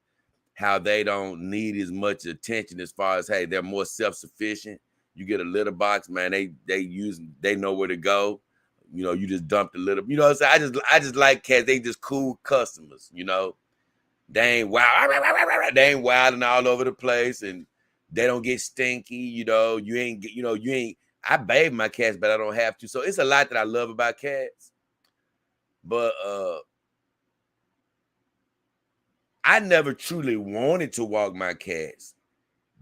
how they don't need as much attention as far as, hey, they're more self-sufficient. You get a litter box, man, they know where to go. You know, you just dump the litter. You know what I'm saying? I just like cats. They just cool customers, you know. They ain't wild. They ain't wilding all over the place, and they don't get stinky. You know, you ain't. I bathe my cats, but I don't have to. So it's a lot that I love about cats. But I never truly wanted to walk my cats.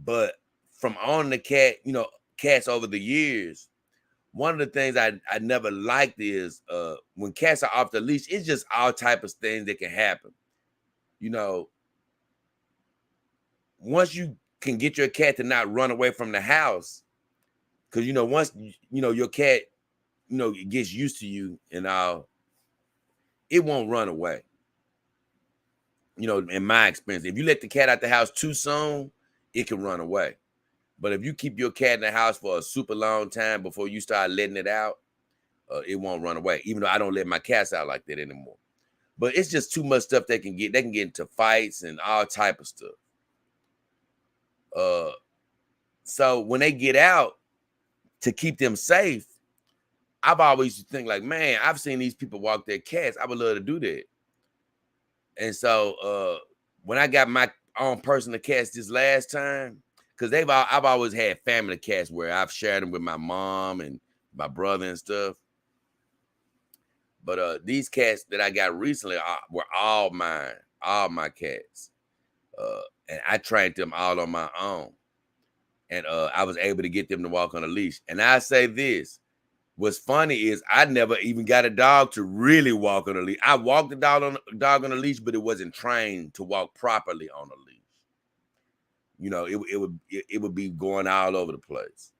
But from owning the cat, you know, cats over the years, one of the things I never liked is when cats are off the leash, it's just all type of things that can happen. You know, once you can get your cat to not run away from the house, because you know, once you know your cat, you know, it gets used to you and all, it won't run away. You know, in my experience, if you let the cat out the house too soon, it can run away. But if you keep your cat in the house for a super long time before you start letting it out, it won't run away. Even though I don't let my cats out like that anymore. But it's just too much stuff they can get. They can get into fights and all type of stuff. So when they get out, to keep them safe, I've always used to think like, man, I've seen these people walk their cats. I would love to do that. And so when I got my own personal cats this last time, because I've always had family cats where I've shared them with my mom and my brother and stuff. But these cats that I got recently were all mine, all my cats. And I trained them all on my own. And I was able to get them to walk on a leash. And I say this, what's funny is I never even got a dog to really walk on a leash. I walked the dog on a leash, but it wasn't trained to walk properly on a leash. You know, it would be going all over the place.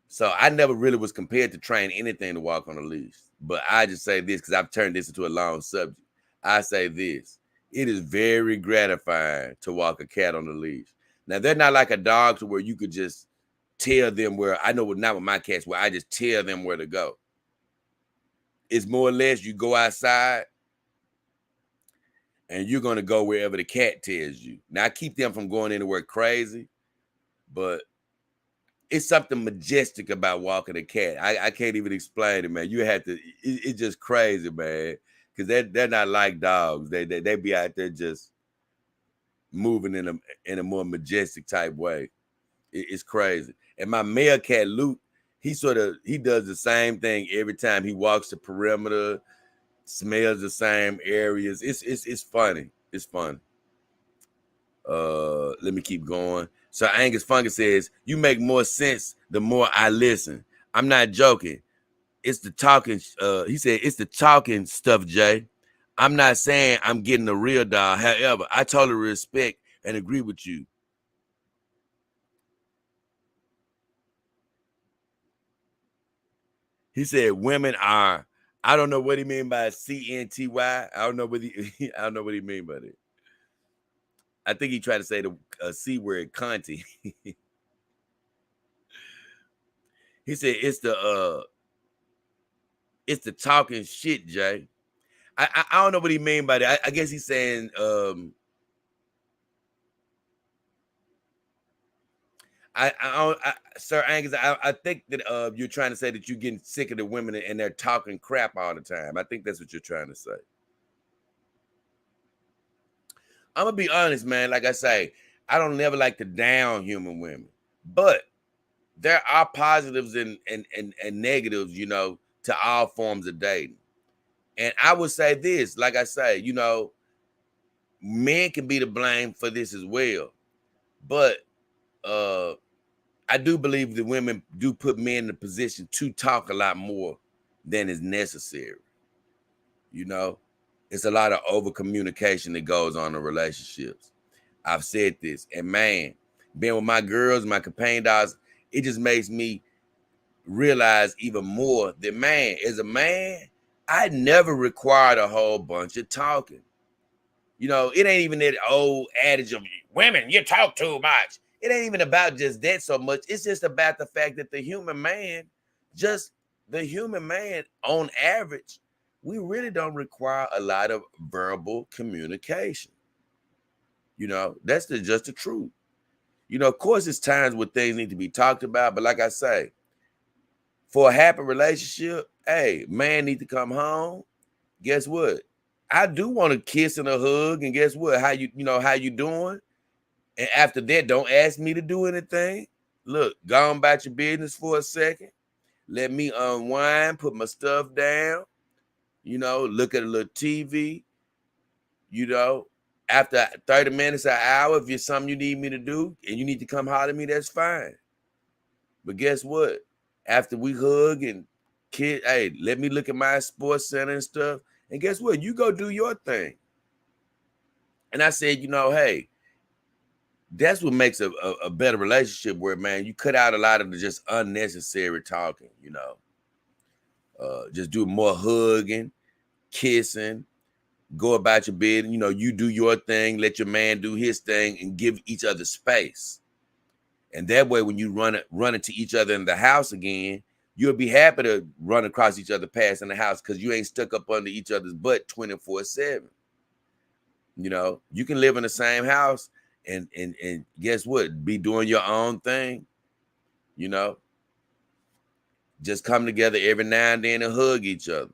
So I never really was compared to train anything to walk on a leash. But I just say this because I've turned this into a long subject. I say this. It is very gratifying to walk a cat on a leash. Now, they're not like a dog to where you could just tell them where, I know not with my cats, where I just tell them where to go. It's more or less you go outside and you're going to go wherever the cat tells you. Now, I keep them from going anywhere crazy, but it's something majestic about walking a cat. I can't even explain it, man. You have to, it's just crazy, man. Because they're not like dogs. They be out there just moving in a more majestic type way. It's crazy. And my male cat, Luke, he does the same thing every time. He walks the perimeter, smells the same areas. It's funny. It's fun. Let me keep going. So Angus Fungus says, you make more sense the more I listen. I'm not joking. It's the talking. He said, it's the talking stuff, Jay. I'm not saying I'm getting a real dog. However, I totally respect and agree with you. He said, women are, I don't know what he mean by CNTY. I don't know what he mean by that. I think he tried to say the C word, Conti. He said it's the talking shit, Jay. I don't know what he mean by that. I guess he's saying Sir Angus, I think that you're trying to say that you're getting sick of the women and they're talking crap all the time. I think that's what you're trying to say. I'm gonna be honest, man. Like I say, I don't never like to down human women, but there are positives and negatives, you know, to all forms of dating. And I would say this, like I say, you know, men can be to blame for this as well. But I do believe that women do put men in a position to talk a lot more than is necessary. You know, it's a lot of over communication that goes on in relationships. I've said this, and man, being with my girls, my companion dogs, it just makes me realize even more that, man, as a man, I never required a whole bunch of talking. You know, it ain't even that old adage of women, you talk too much. It ain't even about just that so much. It's just about the fact that the human man just the human man, on average, we really don't require a lot of verbal communication. That's just the truth. Of course, it's times where things need to be talked about, but like I say, for a happy relationship, hey, man need to come home. Guess what? I do want a kiss and a hug, and guess what? How you doing? And after that, don't ask me to do anything. Look, go on about your business for a second. Let me unwind, put my stuff down, look at a little TV, you know. After 30 minutes, an hour, if it's something you need me to do and you need to come holler at me, that's fine. But guess what? After we hug and kiss, hey, let me look at my sports center and stuff. And guess what? You go do your thing. And I said, hey, that's what makes a better relationship where, man, you cut out a lot of the just unnecessary talking, just do more hugging, kissing, go about your business. You do your thing, let your man do his thing, and give each other space. And that way, when you run into each other in the house again, you'll be happy to run across each other past in the house because you ain't stuck up under each other's butt 24/7. You can live in the same house and guess what? Be doing your own thing. Just come together every now and then and hug each other.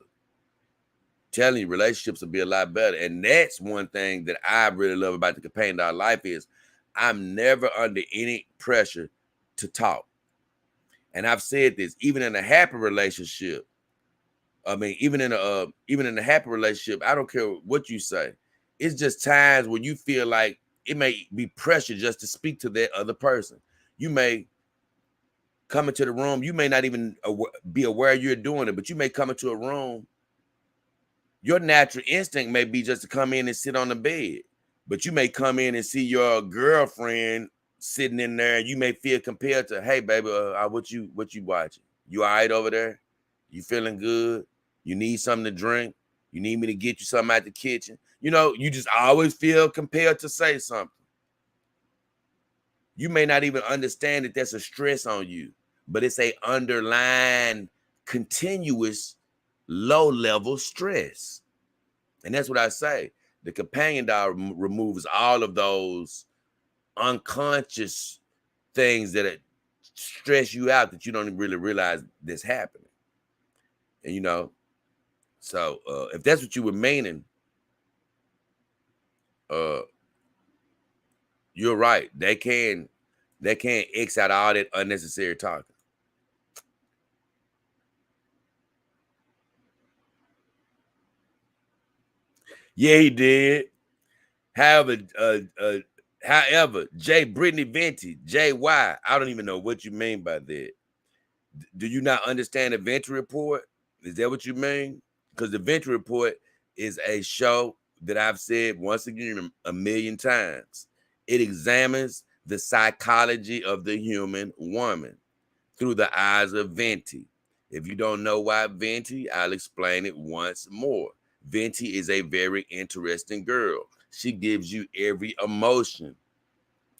Telling you, relationships will be a lot better. And that's one thing that I really love about the companion dog life is I'm never under any pressure to talk. And I've said this, even in a happy relationship. I mean, even in a happy relationship, I don't care what you say. It's just times when you feel like it may be pressure just to speak to that other person. You may come into the room, you may not even be aware you're doing it, but you may come into a room. Your natural instinct may be just to come in and sit on the bed, but you may come in and see your girlfriend sitting in there, and you may feel compelled to, hey, baby, what you watching? You all right over there? You feeling good? You need something to drink? You need me to get you something out the kitchen? You just always feel compelled to say something. You may not even understand that that's a stress on you, but it's a underlying, continuous, low-level stress. And that's what I say. The companion dog removes all of those unconscious things that stress you out that you don't really realize that's happening. And so if that's what you were meaning, you're right. They can X out all that unnecessary talking. Yeah, he did. However, J. Brittany Venti, JY, I don't even know what you mean by that. Do you not understand the Venti Report? Is that what you mean? Because the Venti Report is a show that I've said once again a million times. It examines the psychology of the human woman through the eyes of Venti. If you don't know why Venti, I'll explain it once more. Venti is a very interesting girl. She gives you every emotion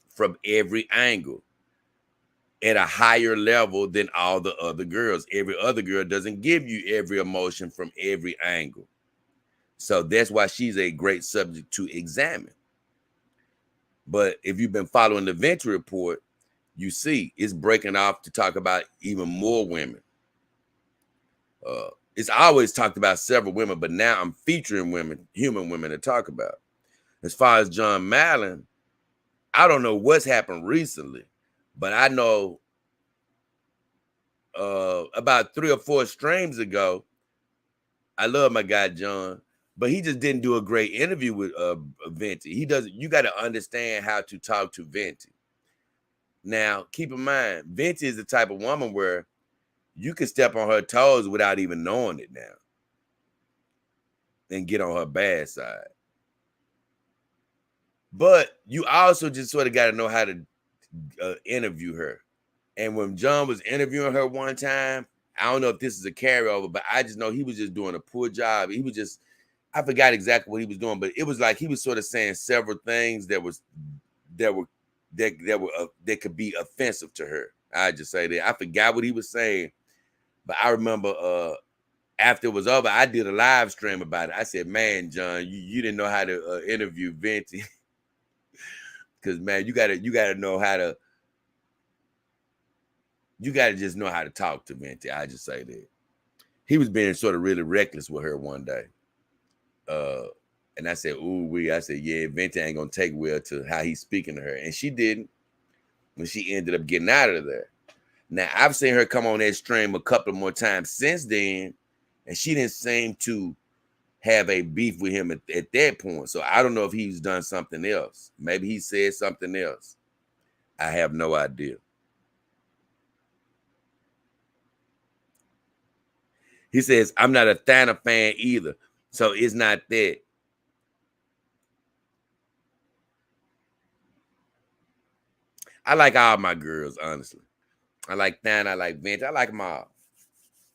from every angle at a higher level than all the other girls. Every other girl doesn't give you every emotion from every angle. So that's why she's a great subject to examine. But if you've been following the Venti Report, you see it's breaking off to talk about even more women. It's always talked about several women, but now I'm featuring women, human women, to talk about. As far as John Mallon, I don't know what's happened recently, but I know about 3 or 4 streams ago, I love my guy John, but he just didn't do a great interview with Venti. He doesn't. You got to understand how to talk to Venti. Now, keep in mind, Venti is the type of woman where you can step on her toes without even knowing it now and get on her bad side. But you also just sort of got to know how to interview her. And when John was interviewing her one time, I don't know if this is a carryover, but I just know he was just doing a poor job. He was just, I forgot exactly what he was doing, but it was like he was sort of saying several things that could be offensive to her. I just say that I forgot what he was saying, But I remember after it was over, I did a live stream about it. I said, man, John, you didn't know how to interview Venti. Cause man, you gotta know how to, you gotta just know how to talk to Venti. I just say that. He was being sort of really reckless with her one day. And I said, I said, yeah, Venti ain't gonna take well to how he's speaking to her. And she didn't. And she ended up getting out of there. Now I've seen her come on that stream a couple more times since then, and she didn't seem to have a beef with him at that point. So I don't know if he's done something else. Maybe he said something else. I have no idea. He says, I'm not a Thana fan either. So it's not that. I like all my girls, honestly. I like Thana, I like Venti. I like them all.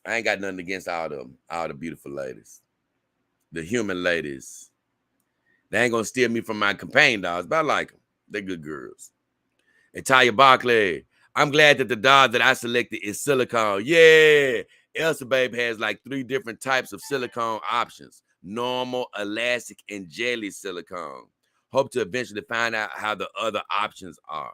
I ain't got nothing against all of them, all the beautiful ladies. The human ladies. They ain't gonna steal me from my companion dogs, but I like them. They're good girls. And Taya Barkley, I'm glad that the dog that I selected is silicone. Yeah. Elsa Babe has like 3 different types of silicone options: normal, elastic, and jelly silicone. Hope to eventually find out how the other options are.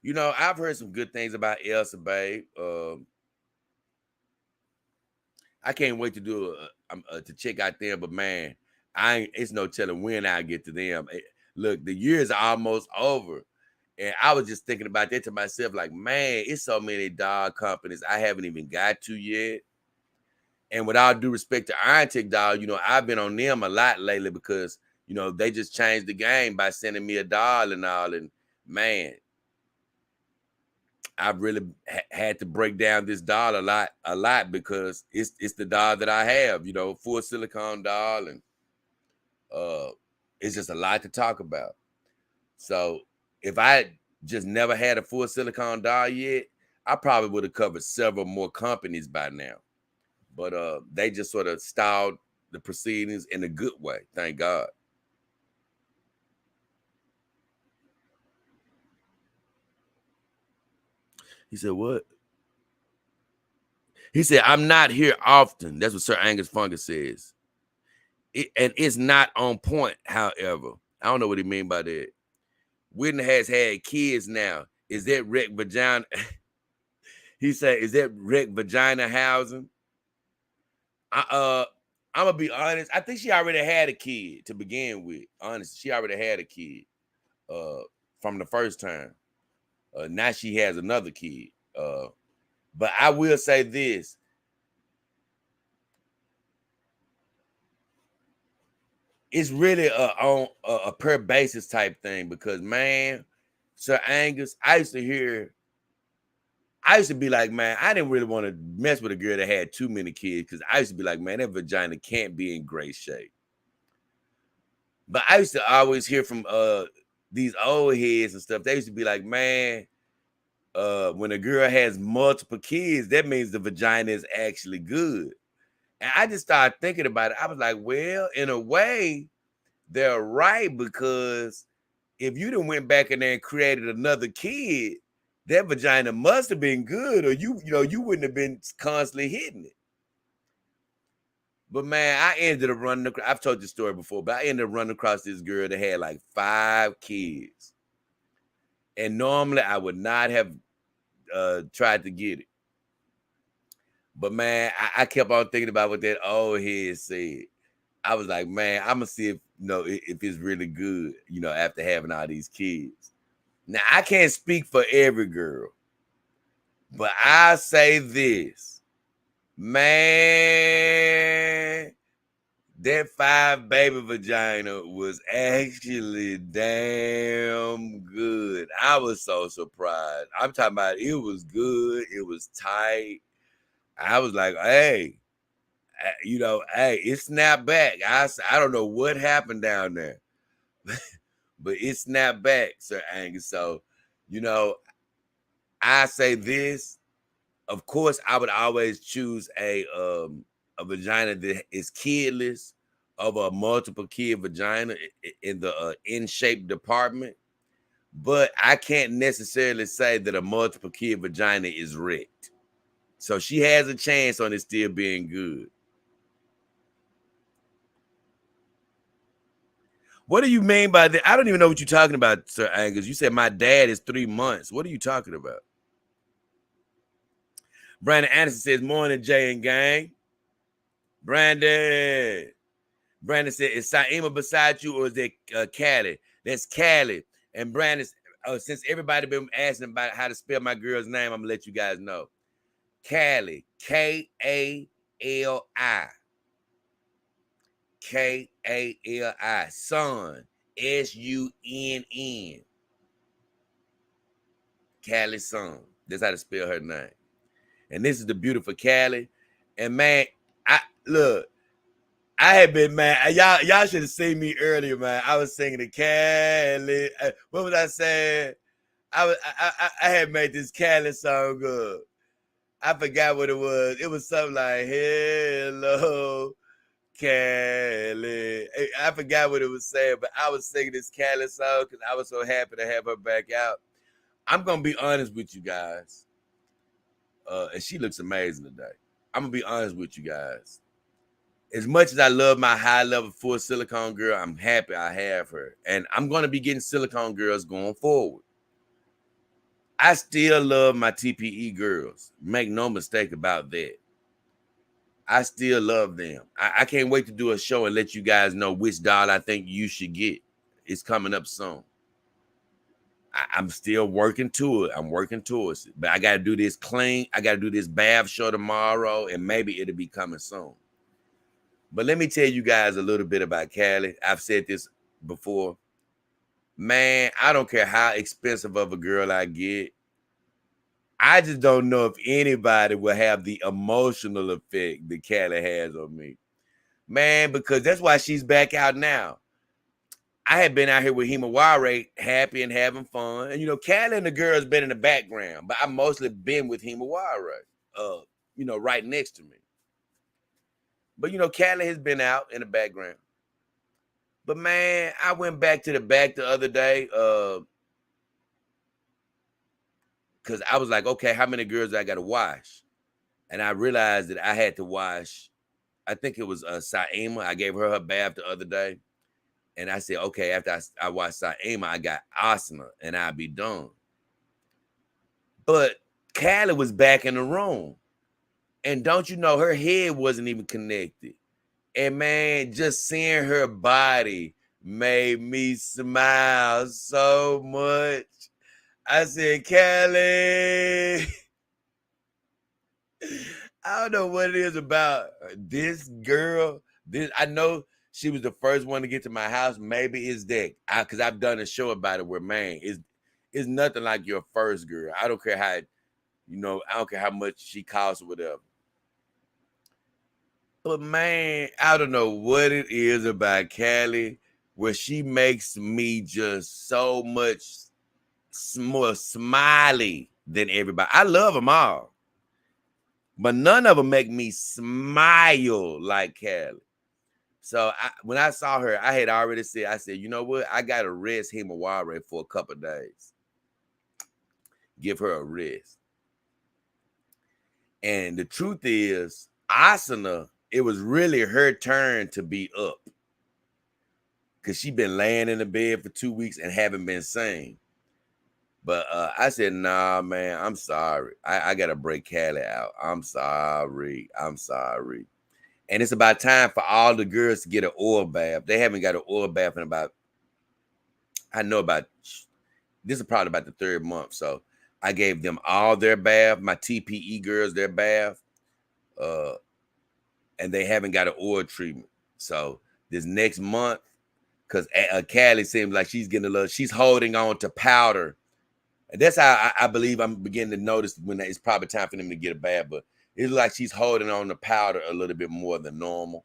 You know, I've heard some good things about Elsa Babe. I can't wait to do to check out them, but man, it's no telling when I get to them. Look, the year is almost over. And I was just thinking about that to myself, like, man, it's so many dog companies I haven't even got to yet. And with all due respect to Iron Tech Dog, I've been on them a lot lately because, they just changed the game by sending me a doll and all. And man, I've really had to break down this doll a lot because it's the doll that I have, full silicone doll, and it's just a lot to talk about. So if I just never had a full silicone doll yet, I probably would have covered several more companies by now. But they just sort of stalled the proceedings in a good way, thank God. He said, what? He said, I'm not here often. That's what Sir Angus Fungus says. And it's not on point, however. I don't know what he mean by that. Whitney has had kids now. Is that wrecked vagina? He said, is that wrecked vagina housing? I'm gonna be honest. I think she already had a kid to begin with. Honestly, she already had a kid from the first time. Now she has another kid. But I will say this: it's really on a per basis type thing because, man, Sir Angus, I used to be like, man, I didn't really want to mess with a girl that had too many kids because I used to be like, man, that vagina can't be in great shape. But I used to always hear from these old heads and stuff. They used to be like, man, when a girl has multiple kids, that means the vagina is actually good. And I just started thinking about it. I was like, well, in a way, they're right, because if you done went back in there and created another kid, that vagina must have been good, or you wouldn't have been constantly hitting it. But man, I ended up running. I've told this story before, but I ended up running across this girl that had like 5 kids, and normally I would not have tried to get it. But man, I kept on thinking about what that old head said. I was like, man, I'm gonna see if it's really good, after having all these kids. Now I can't speak for every girl, but I say this, man, that 5 baby vagina was actually damn good. I was so surprised. I'm talking about it was good. It was tight. I was like, hey, hey, it snapped back. I don't know what happened down there, but it snapped back, Sir Angus. So, you know, I say this. Of course, I would always choose a vagina that is kidless over a multiple kid vagina in the in shape department. but I can't necessarily say that a multiple kid vagina is wrecked. So she has a chance on it still being good. What do you mean by that? I don't even know what you're talking about, Sir Angus. You said my dad is 3 months. What are you talking about? Brandon Anderson says, morning, Jay and gang. Brandon. Brandon said, is Saima beside you or is that Callie? That's Callie. And Brandon, since everybody been asking about how to spell my girl's name, I'm going to let you guys know. Callie. Kali. Kali. Son. Sunn. Callie's son. That's how to spell her name. And this is the beautiful Callie. And man, I had been, man. Y'all should have seen me earlier, man. I was singing the Callie. What was I saying? I had made this Callie song up. I forgot what it was. It was something like "Hello, Callie." I forgot what it was saying, but I was singing this Callie song because I was so happy to have her back out. I'm gonna be honest with you guys, and she looks amazing today. I'm gonna be honest with you guys. As much as I love my high level full silicone girl, I'm happy I have her. And I'm going to be getting silicone girls going forward. I still love my TPE girls. Make no mistake about that. I still love them. I can't wait to do a show and let you guys know which doll I think you should get. It's coming up soon. I'm still working to it. I'm working towards it. But I got to do this clean. I got to do this bath show tomorrow, and maybe it'll be coming soon. But let me tell you guys a little bit about Callie. I've said this before. Man, I don't care how expensive of a girl I get. I just don't know if anybody will have the emotional effect that Callie has on me. Man, because that's why she's back out now. I had been out here with Himawari, happy and having fun. And, Callie and the girls been in the background, but I mostly been with Himawari, right next to me. But, Callie has been out in the background. But, man, I went back to the back the other day because I was like, okay, how many girls I got to wash? And I realized that I had to wash, I think it was Saima. I gave her bath the other day. And I said, okay, after I watched Saima, I got Asana, and I'll be done. But Callie was back in the room. And don't you know, her head wasn't even connected. And, man, just seeing her body made me smile so much. I said, Callie, I don't know what it is about this girl. I know she was the first one to get to my house. Maybe it's that, because I've done a show about it where, man, it's nothing like your first girl. I don't care how, I don't care how much she costs or whatever. But, man, I don't know what it is about Callie where she makes me just so much more smiley than everybody. I love them all. But none of them make me smile like Callie. So when I saw her, I had already said, you know what? I got to rest Himawari for a couple of days. Give her a rest. And the truth is, Asana, it was really her turn to be up. Because she been laying in the bed for 2 weeks and haven't been seen. But I said, nah, man, I'm sorry. I got to break Callie out. I'm sorry. And it's about time for all the girls to get an oil bath. They haven't got an oil bath in this is probably about the 3rd month. So I gave them all their bath, my TPE girls, their bath. And they haven't got an oil treatment. So this next month, because Callie seems like she's getting she's holding on to powder. And that's how I believe I'm beginning to notice when it's probably time for them to get a bath. But it's like she's holding on to powder a little bit more than normal,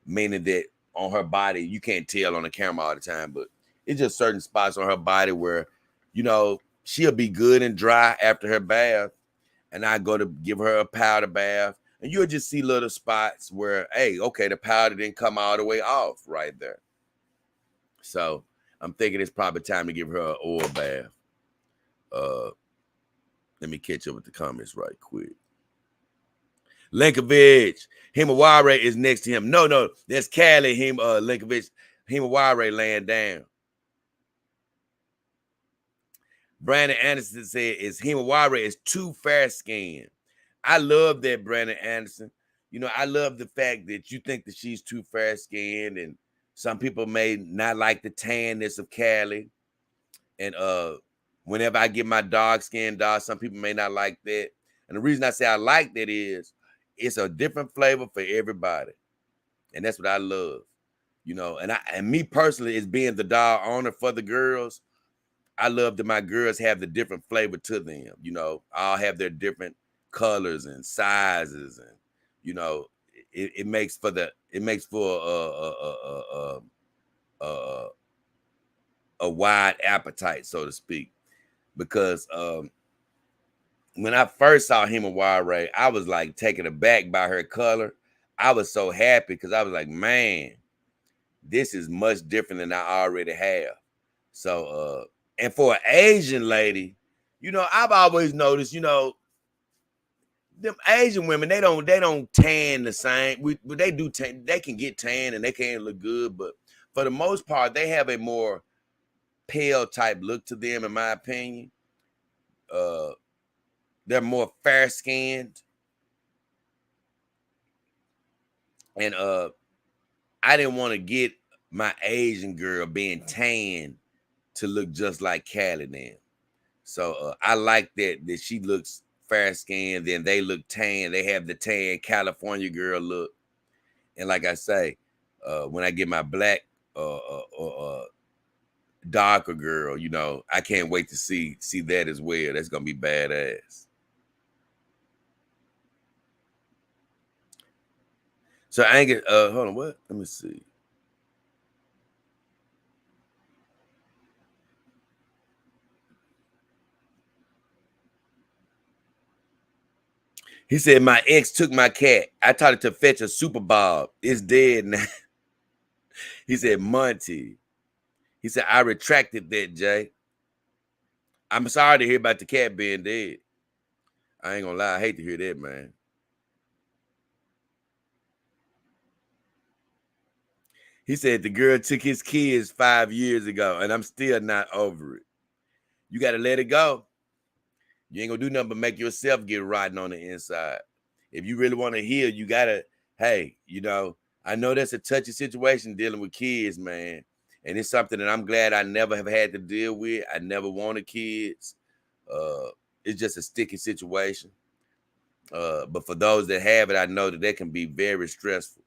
meaning that on her body, you can't tell on the camera all the time, but it's just certain spots on her body where, she'll be good and dry after her bath. And I go to give her a powder bath, and you'll just see little spots where, hey, okay, the powder didn't come all the way off right there. So I'm thinking it's probably time to give her an oil bath. Let me catch up with the comments right quick. Linkovich, Himaware is next to him. No, that's Callie, Linkovich, Himaware laying down. Brandon Anderson said is Himaware is too fair skinned. I love that, Brandon Anderson. You know, I love the fact that you think that she's too fair skinned, and some people may not like the tanness of Callie. And whenever I get my dark skinned dog, some people may not like that. And the reason I say I like that is it's a different flavor for everybody. And that's what I love. You know, and me personally, as being the dog owner for the girls, I love that my girls have the different flavor to them. You know, all have their different colors and sizes, and you know, it makes for a wide appetite, so to speak. Because when I first saw Himaware, I was like taken aback by her color. I was so happy because I was like, man, this is much different than I already have. So and for an Asian lady, you know, I've always noticed, you know, them Asian women, they don't tan the same. They do tan, they can get tan and they can look good, but for the most part, they have a more pale type look to them, in my opinion. They're more fair skinned. And I didn't want to get my Asian girl being tan to look just like Callie then. So I like that she looks fair skinned, then they look tan. They have the tan California girl look. And like I say, when I get my black darker girl, you know, I can't wait to see that as well. That's gonna be badass. So I ain't get hold on, what? Let me see. He said, my ex took my cat. I taught it to fetch a Super Bowl. It's dead now. He said, Monty. He said, I retracted that, Jay. I'm sorry to hear about the cat being dead. I ain't gonna lie. I hate to hear that, man. He said the girl took his kids 5 years ago, and I'm still not over it. You got to let it go. You ain't gonna do nothing but make yourself get rotten on the inside. If you really want to heal, you gotta, hey, you know, I know that's a touchy situation dealing with kids, man. And it's something that I'm glad I never have had to deal with. I never wanted kids. It's just a sticky situation. But for those that have it, I know that can be very stressful.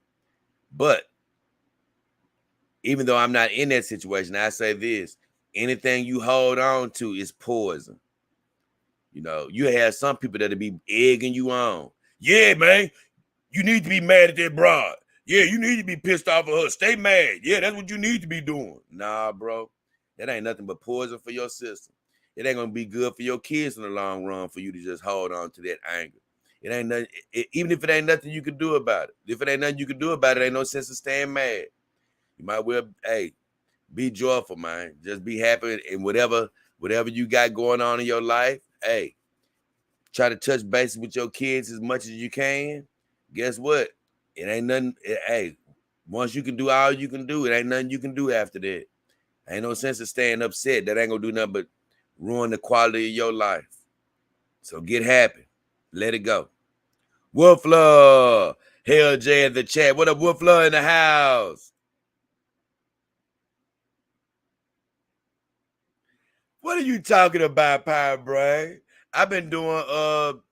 But even though I'm not in that situation, I say this: anything you hold on to is poison. You know, you have some people that'll be egging you on. Yeah, man, you need to be mad at that broad. Yeah, you need to be pissed off at her. Stay mad. Yeah, that's what you need to be doing. Nah, bro, that ain't nothing but poison for your system. It ain't gonna be good for your kids in the long run for you to just hold on to that anger. It ain't nothing. Even if it ain't nothing you can do about it. If it ain't nothing you can do about it, ain't no sense of staying mad. You might well, hey, be joyful, man. Just be happy in whatever you got going on in your life. Hey, try to touch base with your kids as much as you can. Guess what? It ain't nothing. Hey, once you can do all you can do, it ain't nothing you can do after that. Ain't no sense of staying upset. That ain't gonna do nothing but ruin the quality of your life. So get happy. Let it go. Woofler. Hell J in the chat. What up, Woofler in the house? What are you talking about, Power Brain? I've been doing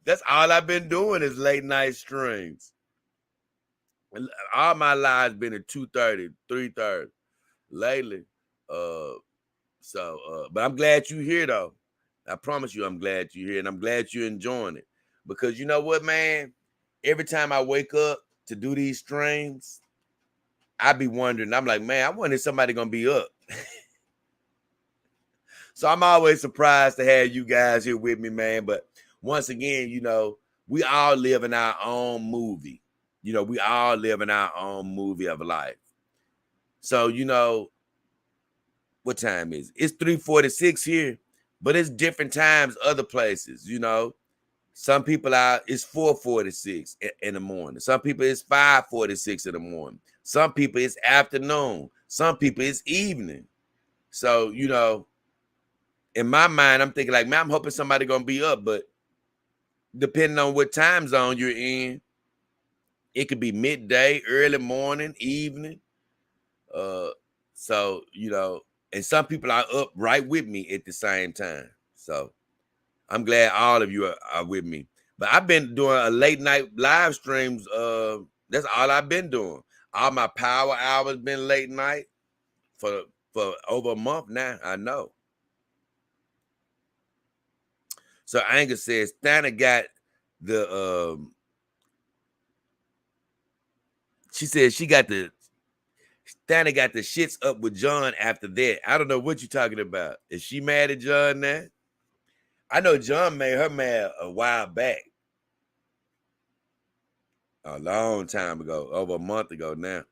that's all I've been doing is late night streams. All my lives been at 2:30, 3:30 lately. But I'm glad you're here though. I promise you I'm glad you're here and I'm glad you're enjoying it. Because you know what, man? Every time I wake up to do these streams, I be wondering, I'm like, man, I wonder if somebody gonna be up. So I'm always surprised to have you guys here with me, man. But once again, you know, we all live in our own movie. You know, we all live in our own movie of life. So, you know, what time is it? It's 3:46 here, but it's different times other places, you know. Some people are it's 4:46 in the morning. Some people it's 5:46 in the morning. Some people it's afternoon. Some people it's evening. So, you know, in my mind, I'm thinking like, man, I'm hoping somebody gonna be up, but depending on what time zone you're in, it could be midday, early morning, evening. Uh, so you know, and some people are up right with me at the same time. So I'm glad all of you are with me. But I've been doing a late night live streams. That's all I've been doing. All my power hours been late night for over a month now. I know. So Angus says Stana got the she said she got the Stana got the shits up with John after that. I don't know what you're talking about. Is she mad at John now? I know John made her mad a while back. A long time ago, over a month ago now.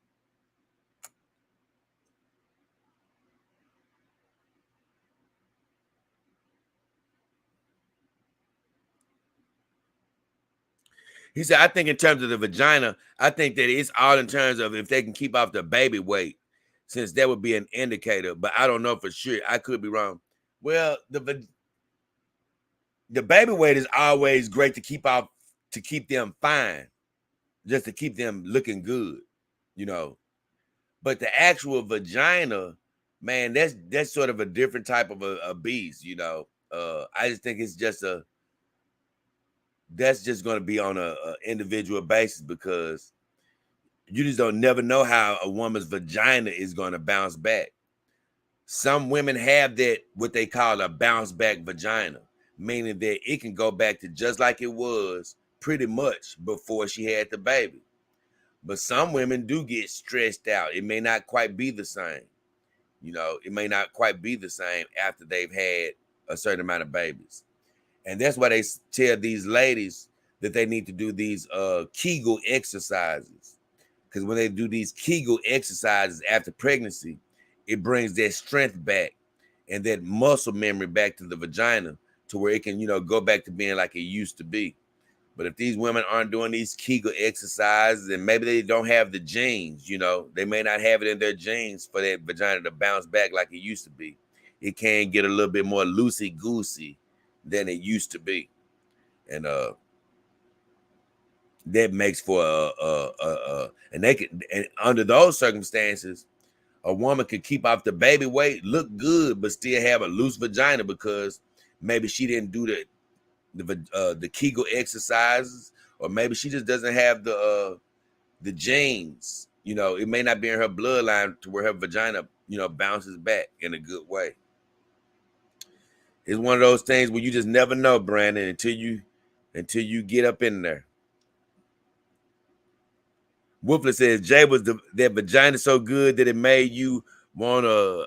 He said, I think in terms of the vagina, I think that it's all in terms of if they can keep off the baby weight, since that would be an indicator. But I don't know for sure. I could be wrong. Well, the baby weight is always great to keep off, to keep them fine, just to keep them looking good, you know. But the actual vagina, man, that's sort of a different type of a beast, you know. I just think it's just that's just going to be on a individual basis, because you just don't never know how a woman's vagina is going to bounce back. Some women have that, what they call a bounce back vagina, meaning that it can go back to just like it was pretty much before she had the baby. But some women do get stressed out. It may not quite be the same. You know, it may not quite be the same after they've had a certain amount of babies. And that's why they tell these ladies that they need to do these Kegel exercises. Because when they do these Kegel exercises after pregnancy, it brings that strength back and that muscle memory back to the vagina, to where it can, you know, go back to being like it used to be. But if these women aren't doing these Kegel exercises, and maybe they don't have the genes, you know, they may not have it in their genes for that vagina to bounce back like it used to be. It can get a little bit more loosey-goosey than it used to be. And that makes for and they can, and under those circumstances, a woman could keep off the baby weight, look good, but still have a loose vagina, because maybe she didn't do the Kegel exercises, or maybe she just doesn't have the genes. You know, it may not be in her bloodline to where her vagina, you know, bounces back in a good way. It's one of those things where you just never know, Brandon, until you get up in there. Woofler says Jay was that vagina so good that it made you want to.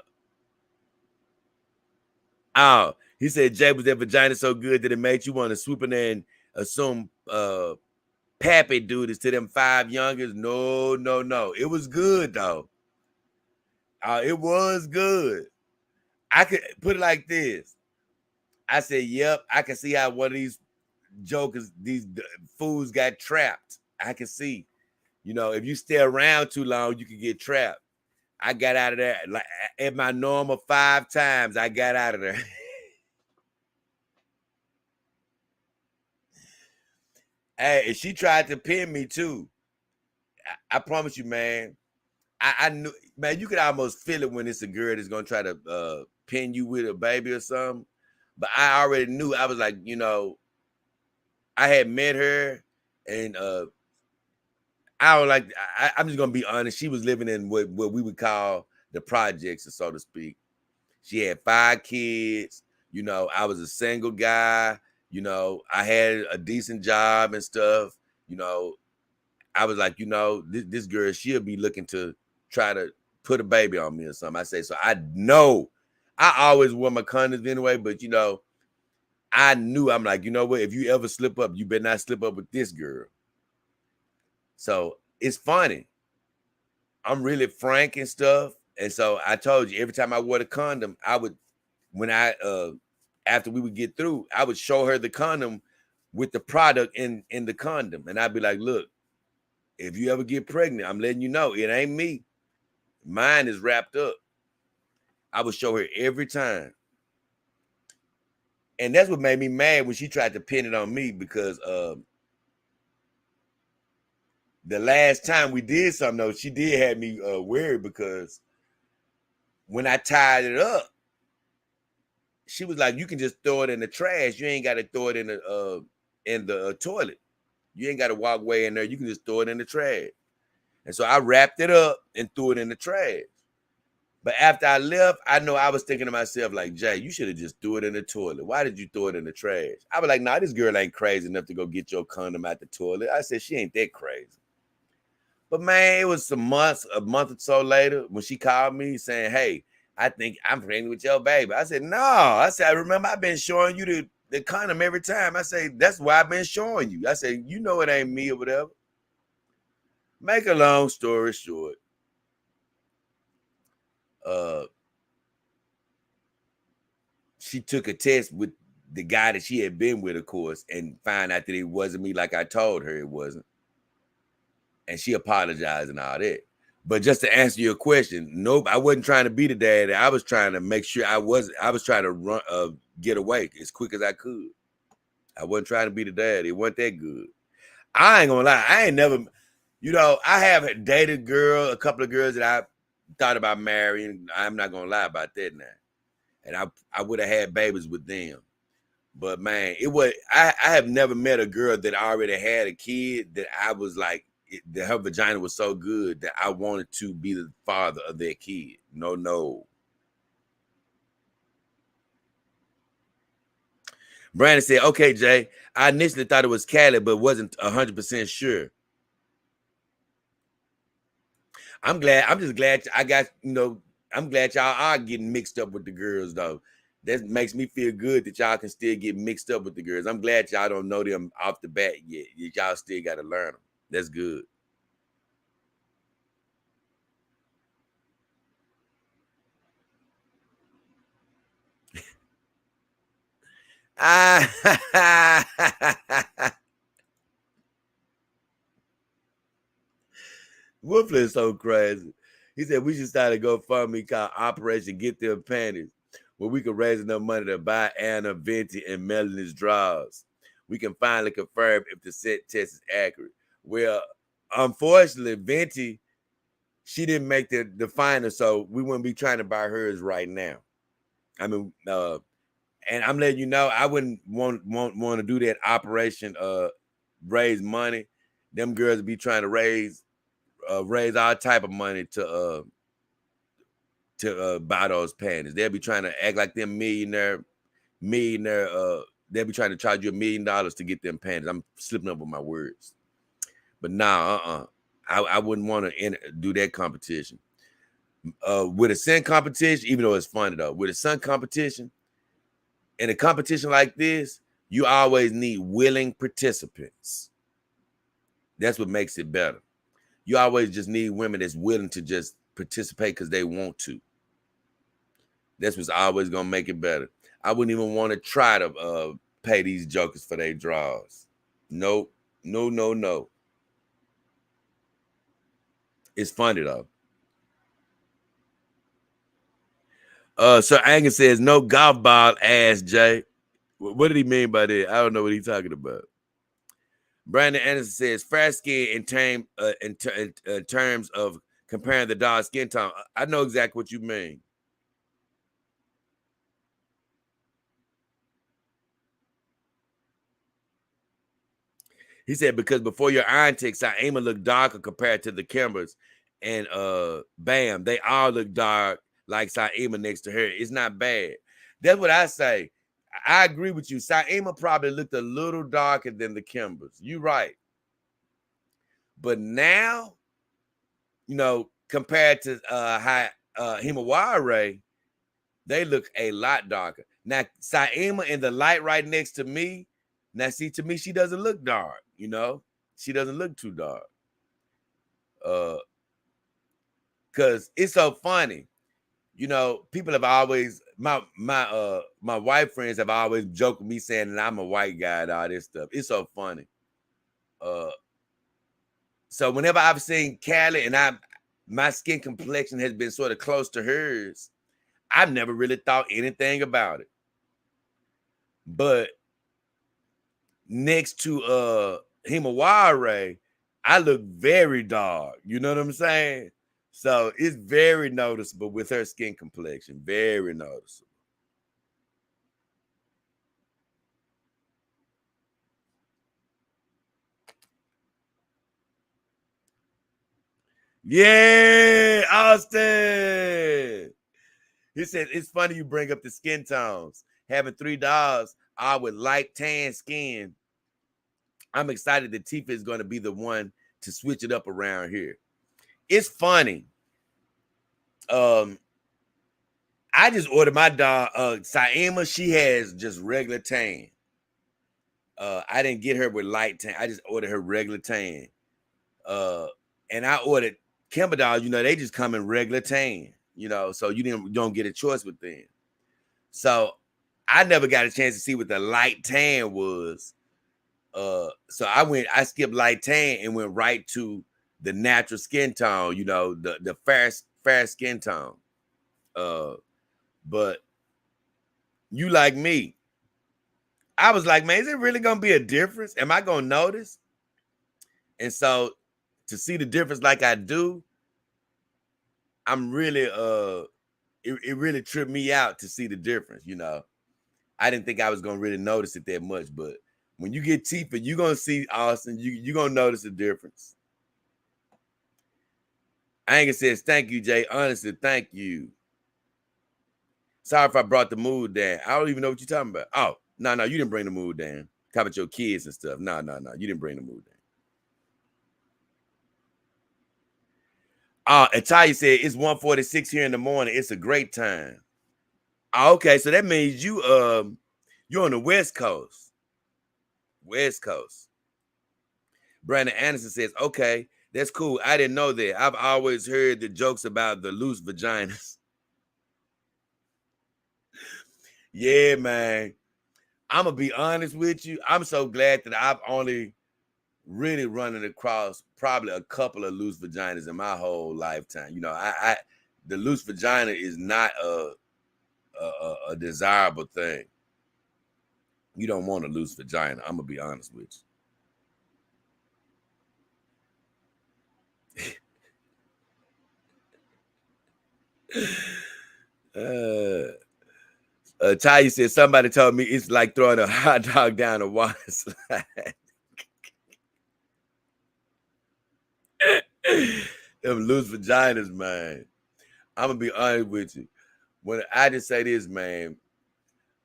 Oh, he said Jay was that vagina so good that it made you want to swoop in there and assume Pappy duties to them five youngers. No, no, no. It was good though. It was good. I could put it like this. I said, yep, I can see how one of these jokers, these fools got trapped. I can see. You know, if you stay around too long, you can get trapped. I got out of there like at my normal 5 times. I got out of there. Hey, and she tried to pin me too. I promise you, man. I knew, man, you could almost feel it when it's a girl that's gonna try to pin you with a baby or something. But I already knew. I was like, you know, I had met her, and I don't like. I'm just gonna be honest. She was living in what we would call the projects, so to speak. She had 5 kids. You know, I was a single guy. You know, I had a decent job and stuff. You know, I was like, you know, this girl, she'll be looking to try to put a baby on me or something. I say, so I know I always wore my condoms anyway, but you know, I knew, I'm like, you know what? If you ever slip up, you better not slip up with this girl. So it's funny. I'm really frank and stuff. And so I told you, every time I wore the condom, I would, when I after we would get through, I would show her the condom with the product in the condom. And I'd be like, look, if you ever get pregnant, I'm letting you know it ain't me. Mine is wrapped up. I would show her every time. And that's what made me mad when she tried to pin it on me, because the last time we did something, though, she did have me worried, because when I tied it up, she was like, you can just throw it in the trash. You ain't got to throw it in the toilet. You ain't got to walk way in there. You can just throw it in the trash. And so I wrapped it up and threw it in the trash. But after I left, I know I was thinking to myself, like, Jay, you should have just threw it in the toilet. Why did you throw it in the trash? I was like, nah, this girl ain't crazy enough to go get your condom out the toilet. I said, she ain't that crazy. But man, it was a month or so later, when she called me saying, hey, I think I'm pregnant with your baby. I said, no. I said, I remember I've been showing you the condom every time. I say, that's why I've been showing you. I said, you know it ain't me or whatever. Make a long story short, she took a test with the guy that she had been with, of course, and found out that it wasn't me like I told her it wasn't. And she apologized and all that. But just to answer your question, nope, I wasn't trying to be the daddy. I was trying to make sure I was trying to run, get away as quick as I could. I wasn't trying to be the daddy. It wasn't that good. I ain't gonna lie. I ain't never, I have dated a couple of girls that I thought about marrying. I'm not gonna lie about that now. And I would have had babies with them. But man, I have never met a girl that already had a kid that I was like, that her vagina was so good that I wanted to be the father of their kid. No. Brandon said, okay, Jay, I initially thought it was Cali, but wasn't 100% sure. I'm just glad I got, I'm glad y'all are getting mixed up with the girls, though. That makes me feel good that y'all can still get mixed up with the girls. I'm glad y'all don't know them off the bat yet. Y'all still got to learn them. That's good. Wolfler is so crazy. He said we should start a GoFundMe called Operation Get Them Panties, where we could raise enough money to buy Anna, Venti, and Melanie's drawers. We can finally confirm if the set test is accurate. Well, unfortunately, Venti, she didn't make the final, so we wouldn't be trying to buy hers right now. I mean, and I'm letting you know, I wouldn't want to do that operation, raise money. Them girls would be trying to raise all type of money to buy those panties. They'll be trying to act like them millionaire. They'll be trying to charge you $1 million to get them panties. I'm slipping up with my words, but nah, I wouldn't want to do that competition. With a scent competition, even though it's funny though, with a scent competition, in a competition like this, you always need willing participants. That's what makes it better. You always just need women that's willing to just participate because they want to. That's what's always gonna make it better. I wouldn't even want to try to pay these jokers for their draws. Nope. No. It's funny though. Sir Angus says no golf ball ass, Jay. What did he mean by that? I don't know what he's talking about. Brandon Anderson says fair skin in terms of comparing the dog skin tone. I know exactly what you mean. He said because before your iron tick, Saima looked darker compared to the Kimbers, and bam, they all look dark like Saima next to her. It's not bad. That's what I say. I agree with you. Saima probably looked a little darker than the Kimbers. You're right. But now, compared to Himawari, they look a lot darker. Now, Saima in the light right next to me, now see, to me, she doesn't look dark, She doesn't look too dark. Because Cause it's so funny. You know, people have always my white friends have always joked with me saying that I'm a white guy and all this stuff. It's so funny. Uh so whenever I've seen Callie and my skin complexion has been sort of close to hers, I've never really thought anything about it. But next to Himawari, I look very dark. You know what I'm saying? So it's very noticeable with her skin complexion. Very noticeable. Yeah, Austin. He said, it's funny you bring up the skin tones. Having 3 dogs, all with light tan skin. I'm excited that Tifa is going to be the one to switch it up around here. It's funny. I just ordered my dog, Saima. She has just regular tan. I didn't get her with light tan. I just ordered her regular tan. And I ordered Kimber dogs. You know, they just come in regular tan. You know, so you don't get a choice with them. So I never got a chance to see what the light tan was. So I skipped light tan and went right to the natural skin tone. You know, the fair skin tone. But you like me, I was like, man, is it really gonna be a difference? Am I gonna notice? And so to see the difference like I do, I'm really it really tripped me out to see the difference, you know. I didn't think I was gonna really notice it that much, but when you get Tifa, you're gonna see Austin, you're gonna notice the difference. Anger says, thank you, Jay. Honestly, thank you. Sorry if I brought the mood down. I don't even know what you're talking about. Oh, no, you didn't bring the mood down. Talk about your kids and stuff. No, you didn't bring the mood down. And Talia said it's 1:46 here in the morning. It's a great time. Okay, so that means you're on the West Coast. West Coast. Brandon Anderson says, okay, that's cool. I didn't know that. I've always heard the jokes about the loose vaginas. Yeah, man. I'm gonna be honest with you. I'm so glad that I've only really running across probably a couple of loose vaginas in my whole lifetime. You know, I the loose vagina is not a desirable thing. You don't want a loose vagina. I'm gonna be honest with you. Ty said somebody told me it's like throwing a hot dog down a water slide. Them loose vaginas, man. I'm gonna be honest with you. When I just say this, man,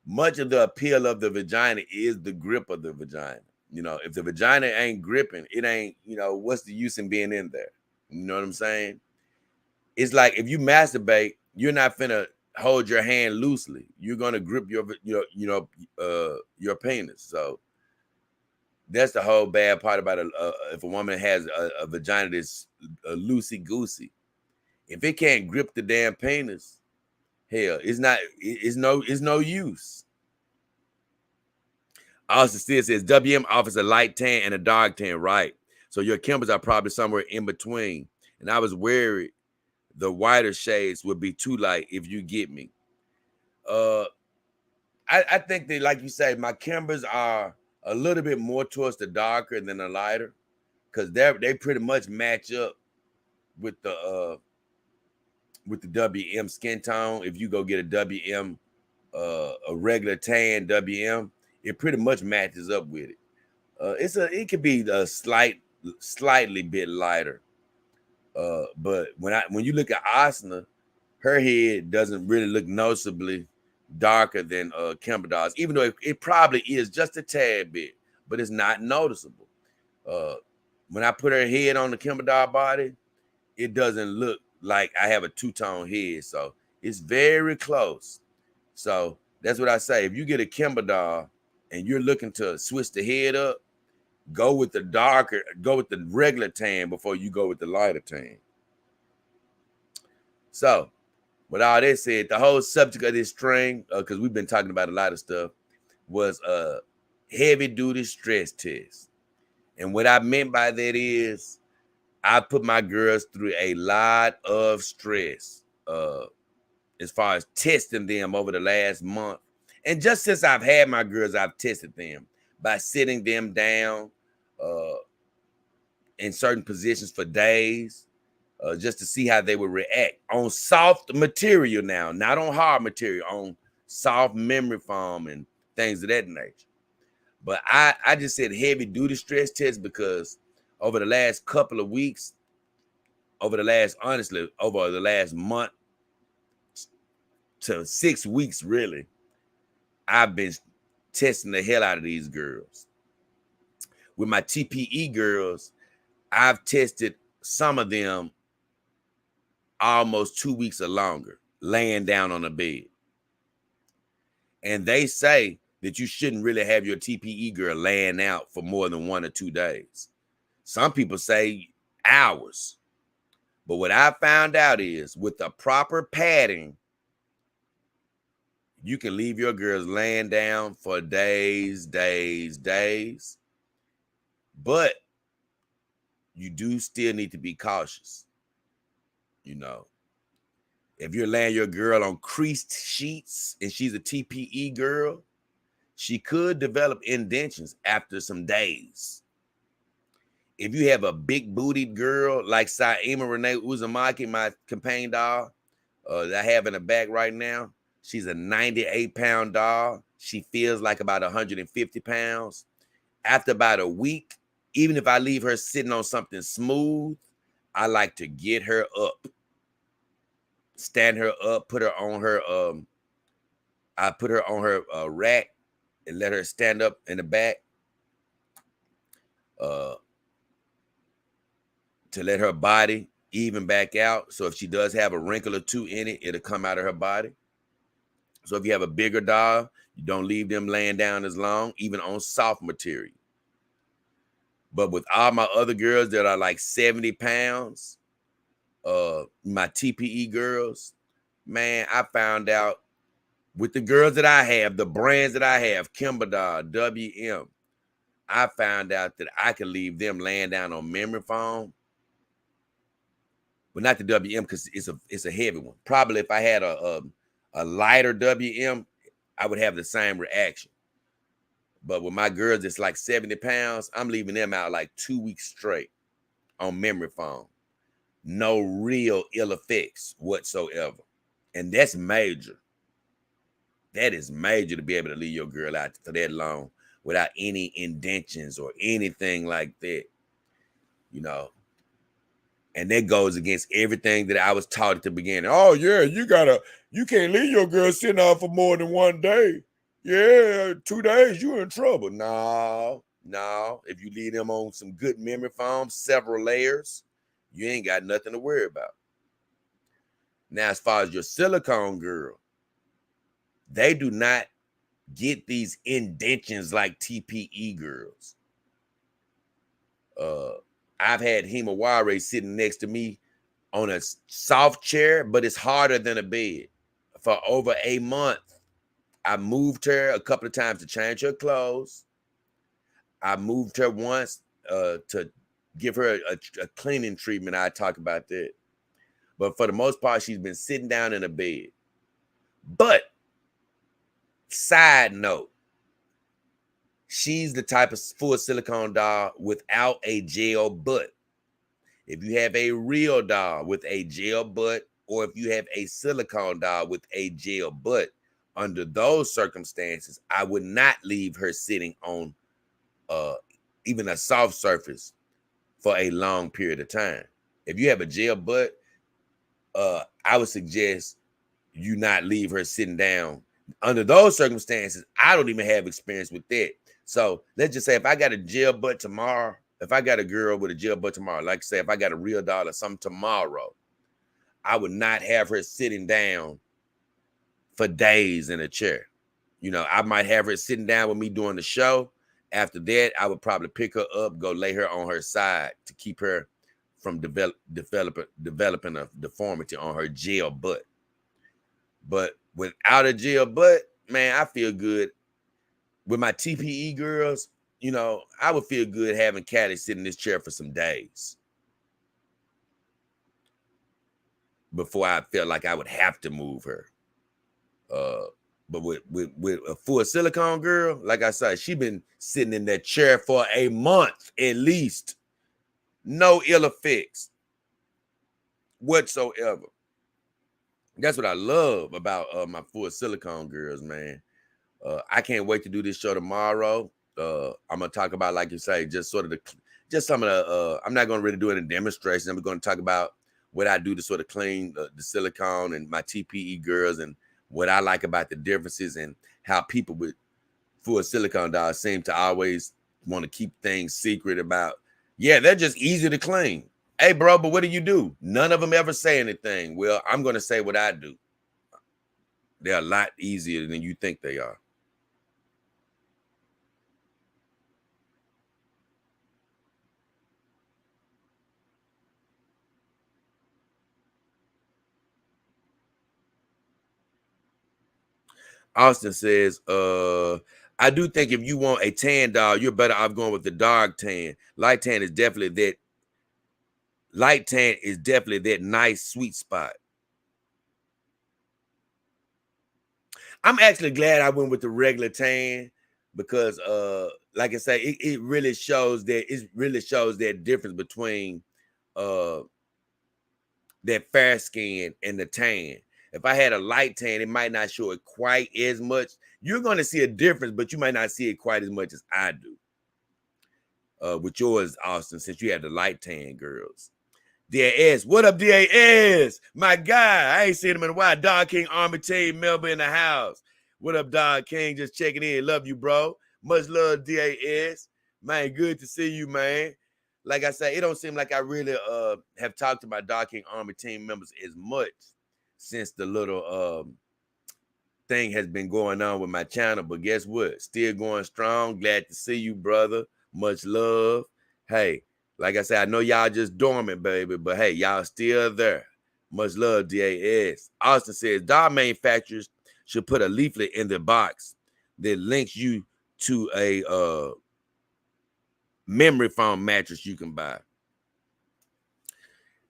much of the appeal of the vagina is the grip of the vagina. You know, if the vagina ain't gripping, it ain't, you know, what's the use in being in there? You know what I'm saying? It's like if you masturbate, you're not finna hold your hand loosely. You're gonna grip your penis. So that's the whole bad part about if a woman has a vagina that's loosey goosey. If it can't grip the damn penis, hell, it's no use. Austin still says WM offers a light tan and a dark tan, right? So your Kimbers are probably somewhere in between. And I was worried the whiter shades would be too light if you get me. Uh, I think that, like you say, my Kimbers are a little bit more towards the darker than the lighter, because they pretty much match up with the WM skin tone. If you go get a WM, a regular tan WM, it pretty much matches up with it. It could be a slightly bit lighter. But when you look at Asuna, her head doesn't really look noticeably darker than Kimber Doll's, even though it probably is just a tad bit, but it's not noticeable. Uh, when I put her head on the Kimber Doll body, it doesn't look like I have a two-tone head. So it's very close. So that's what I say. If you get a Kimber Doll and you're looking to switch the head up, go with the regular tan before you go with the lighter tan. So, with all that said, the whole subject of this string, because we've been talking about a lot of stuff, was a heavy duty stress test. And what I meant by that is I put my girls through a lot of stress as far as testing them over the last month. And just since I've had my girls, I've tested them by sitting them down in certain positions for days, just to see how they would react on soft material now, not on hard material, on soft memory foam and things of that nature. But I just said heavy duty stress test because over the last couple of weeks, over the last month to 6 weeks, really, I've been testing the hell out of these girls. With my TPE girls, I've tested some of them almost 2 weeks or longer, laying down on the bed. And they say that you shouldn't really have your TPE girl laying out for more than 1 or 2 days. Some people say hours. But what I found out is with the proper padding, you can leave your girls laying down for days. But you do still need to be cautious. You know, if you're laying your girl on creased sheets and she's a TPE girl, she could develop indentions after some days. If you have a big bootied girl like Saima Renee Uzumaki, my companion doll that I have in the back right now, she's a 98-pound doll. She feels like about 150 pounds. After about a week, even if I leave her sitting on something smooth, I like to get her up, stand her up, put her on her, I put her on her rack and let her stand up in the back to let her body even back out. So if she does have a wrinkle or two in it, it'll come out of her body. So if you have a bigger doll, you don't leave them laying down as long, even on soft material. But with all my other girls that are like 70 pounds, my TPE girls, man, I found out with the girls that I have, the brands that I have, Kimber Doll, WM, I found out that I can leave them laying down on memory foam. But not the WM because it's a heavy one. Probably if I had a lighter WM, I would have the same reaction. But with my girls, it's like 70 pounds. I'm leaving them out like 2 weeks straight on memory foam. No real ill effects whatsoever. And that's major. That is major to be able to leave your girl out for that long without any indentions or anything like that. You know, and that goes against everything that I was taught at the beginning. Oh, yeah, you can't leave your girl sitting out for more than 1 day. Yeah, 2 days, you're in trouble. No. If you leave them on some good memory foam, several layers, you ain't got nothing to worry about. Now, as far as your silicone girl, they do not get these indentions like TPE girls. I've had Himawari sitting next to me on a soft chair, but it's harder than a bed. For over a month, I moved her a couple of times to change her clothes. I moved her once to give her a cleaning treatment. I talk about that. But for the most part, she's been sitting down in a bed. But, side note, she's the type of full silicone doll without a gel butt. If you have a real doll with a gel butt, or if you have a silicone doll with a gel butt, under those circumstances, I would not leave her sitting on even a soft surface for a long period of time. If you have a gel butt, I would suggest you not leave her sitting down. Under those circumstances, I don't even have experience with that. So let's just say if I got a gel butt tomorrow, if I got a girl with a gel butt tomorrow, like say if I got a real doll or something tomorrow, I would not have her sitting down for days in a chair. You know, I might have her sitting down with me during the show. After that, I would probably pick her up, go lay her on her side to keep her from developing a deformity on her gel butt. But without a gel butt, man, I feel good. With my TPE girls, you know, I would feel good having Callie sit in this chair for some days before I felt like I would have to move her. But with a full silicone girl, like I said, she been sitting in that chair for a month at least. No ill effects whatsoever. That's what I love about my full silicone girls, man. I can't wait to do this show tomorrow. I'm gonna talk about, like you say, just sort of just some of the. I'm not gonna really do any demonstrations. I'm gonna talk about what I do to sort of clean the silicone and my TPE girls, and what I like about the differences, and how people with full silicone dolls seem to always want to keep things secret about. Yeah, they're just easy to clean. Hey, bro, but what do you do? None of them ever say anything. Well, I'm gonna say what I do. They're a lot easier than you think they are. Austin says, I do think if you want a tan doll, you're better off going with the dark tan. Light tan is definitely that nice sweet spot. I'm actually glad I went with the regular tan because like I say, it really shows that difference between that fair skin and the tan. If I had a light tan, it might not show it quite as much. You're going to see a difference, but you might not see it quite as much as I do. With yours, Austin, since you had the light tan girls. DAS, what up, DAS? My guy, I ain't seen him in a while. Dog King Army Team member in the house. What up, Dog King? Just checking in. Love you, bro. Much love, DAS. Man, good to see you, man. Like I said, it don't seem like I really have talked to my Dog King Army Team members as much since the little thing has been going on with my channel. But guess what? Still going strong. Glad to see you, brother. Much love. Hey, like I said, I know y'all just dormant, baby, but hey, y'all still there. Much love, DAS. Austin says, doll manufacturers should put a leaflet in the box that links you to a memory foam mattress you can buy.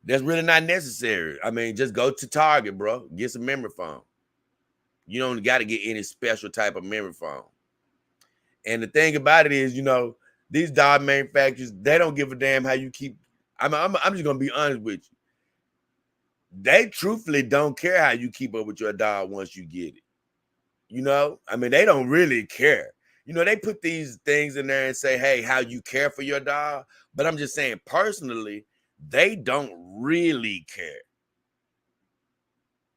That's really not necessary. I mean, just go to Target, bro. Get some memory foam. You don't got to get any special type of memory foam. And the thing about it is, you know, these doll manufacturers, they don't give a damn how you keep. I'm just gonna be honest with you. They truthfully don't care how you keep up with your doll once you get it. You know, I mean, they don't really care. You know, they put these things in there and say, hey, how you care for your doll. But I'm just saying, personally, they don't really care.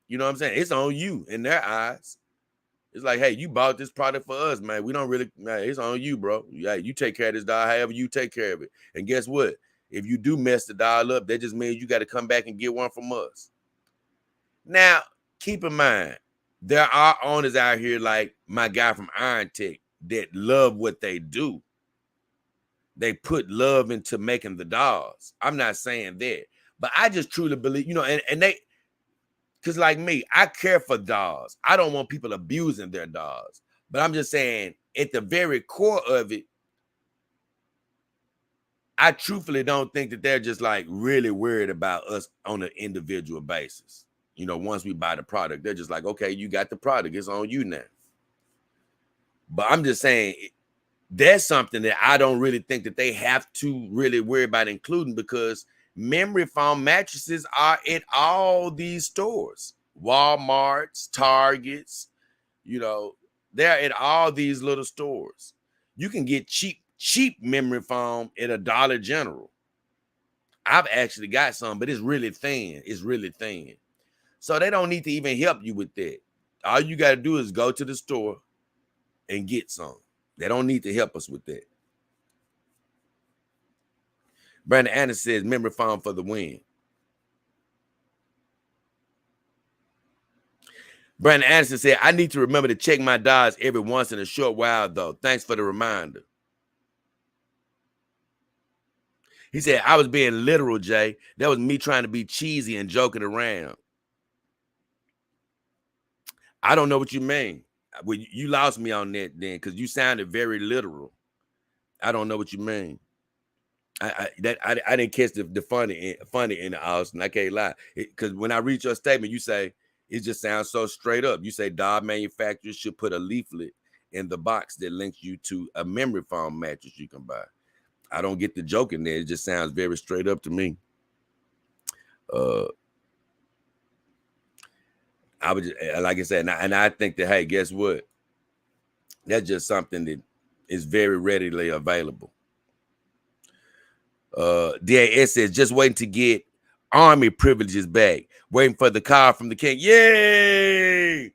You know what I'm saying? It's on you in their eyes. It's like, hey, you bought this product for us, man. We don't really, man, it's on you, bro. Yeah, you take care of this doll however you take care of it. And guess what? If you do mess the doll up, that just means you got to come back and get one from us. Now, keep in mind, there are owners out here like my guy from Iron Tech that love what they do. They put love into making the dolls. I'm not saying that, but I just truly believe, you know, and they, because like me, I care for dolls. I don't want people abusing their dolls. But I'm just saying, at the very core of it, I truthfully don't think that they're just like really worried about us on an individual basis. You know, once we buy the product, they're just like, okay, you got the product. It's on you now. But I'm just saying, that's something that I don't really think that they have to really worry about including, because memory foam mattresses are at all these stores, Walmarts, Targets, you know, they're at all these little stores. You can get cheap memory foam at a Dollar General. I've actually got some, but it's really thin. It's really thin. So they don't need to even help you with that. All you got to do is go to the store and get some. They don't need to help us with that. Brandon Anderson says, memory foam for the win. Brandon Anderson said, I need to remember to check my dolls every once in a short while, though. Thanks for the reminder. He said, I was being literal, Jay. That was me trying to be cheesy and joking around. I don't know what you mean. Well, you lost me on that then, because you sounded very literal. I don't know what you mean. I didn't catch the funny in the Austin. I can't lie, because when I read your statement, you say it just sounds so straight up. You say Doll manufacturers should put a leaflet in the box that links you to a memory foam mattress you can buy. I don't get the joke in there. It just sounds very straight up to me. I would just, like I said, and I think that, hey, guess what? That's just something that is very readily available. DAS says, just waiting to get army privileges back. Waiting for the call from the king. Yay!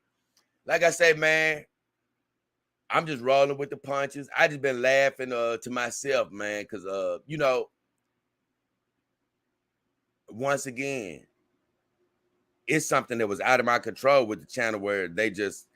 Like I say, man, I'm just rolling with the punches. I just been laughing to myself, man, because once again, it's something that was out of my control with the channel, where they just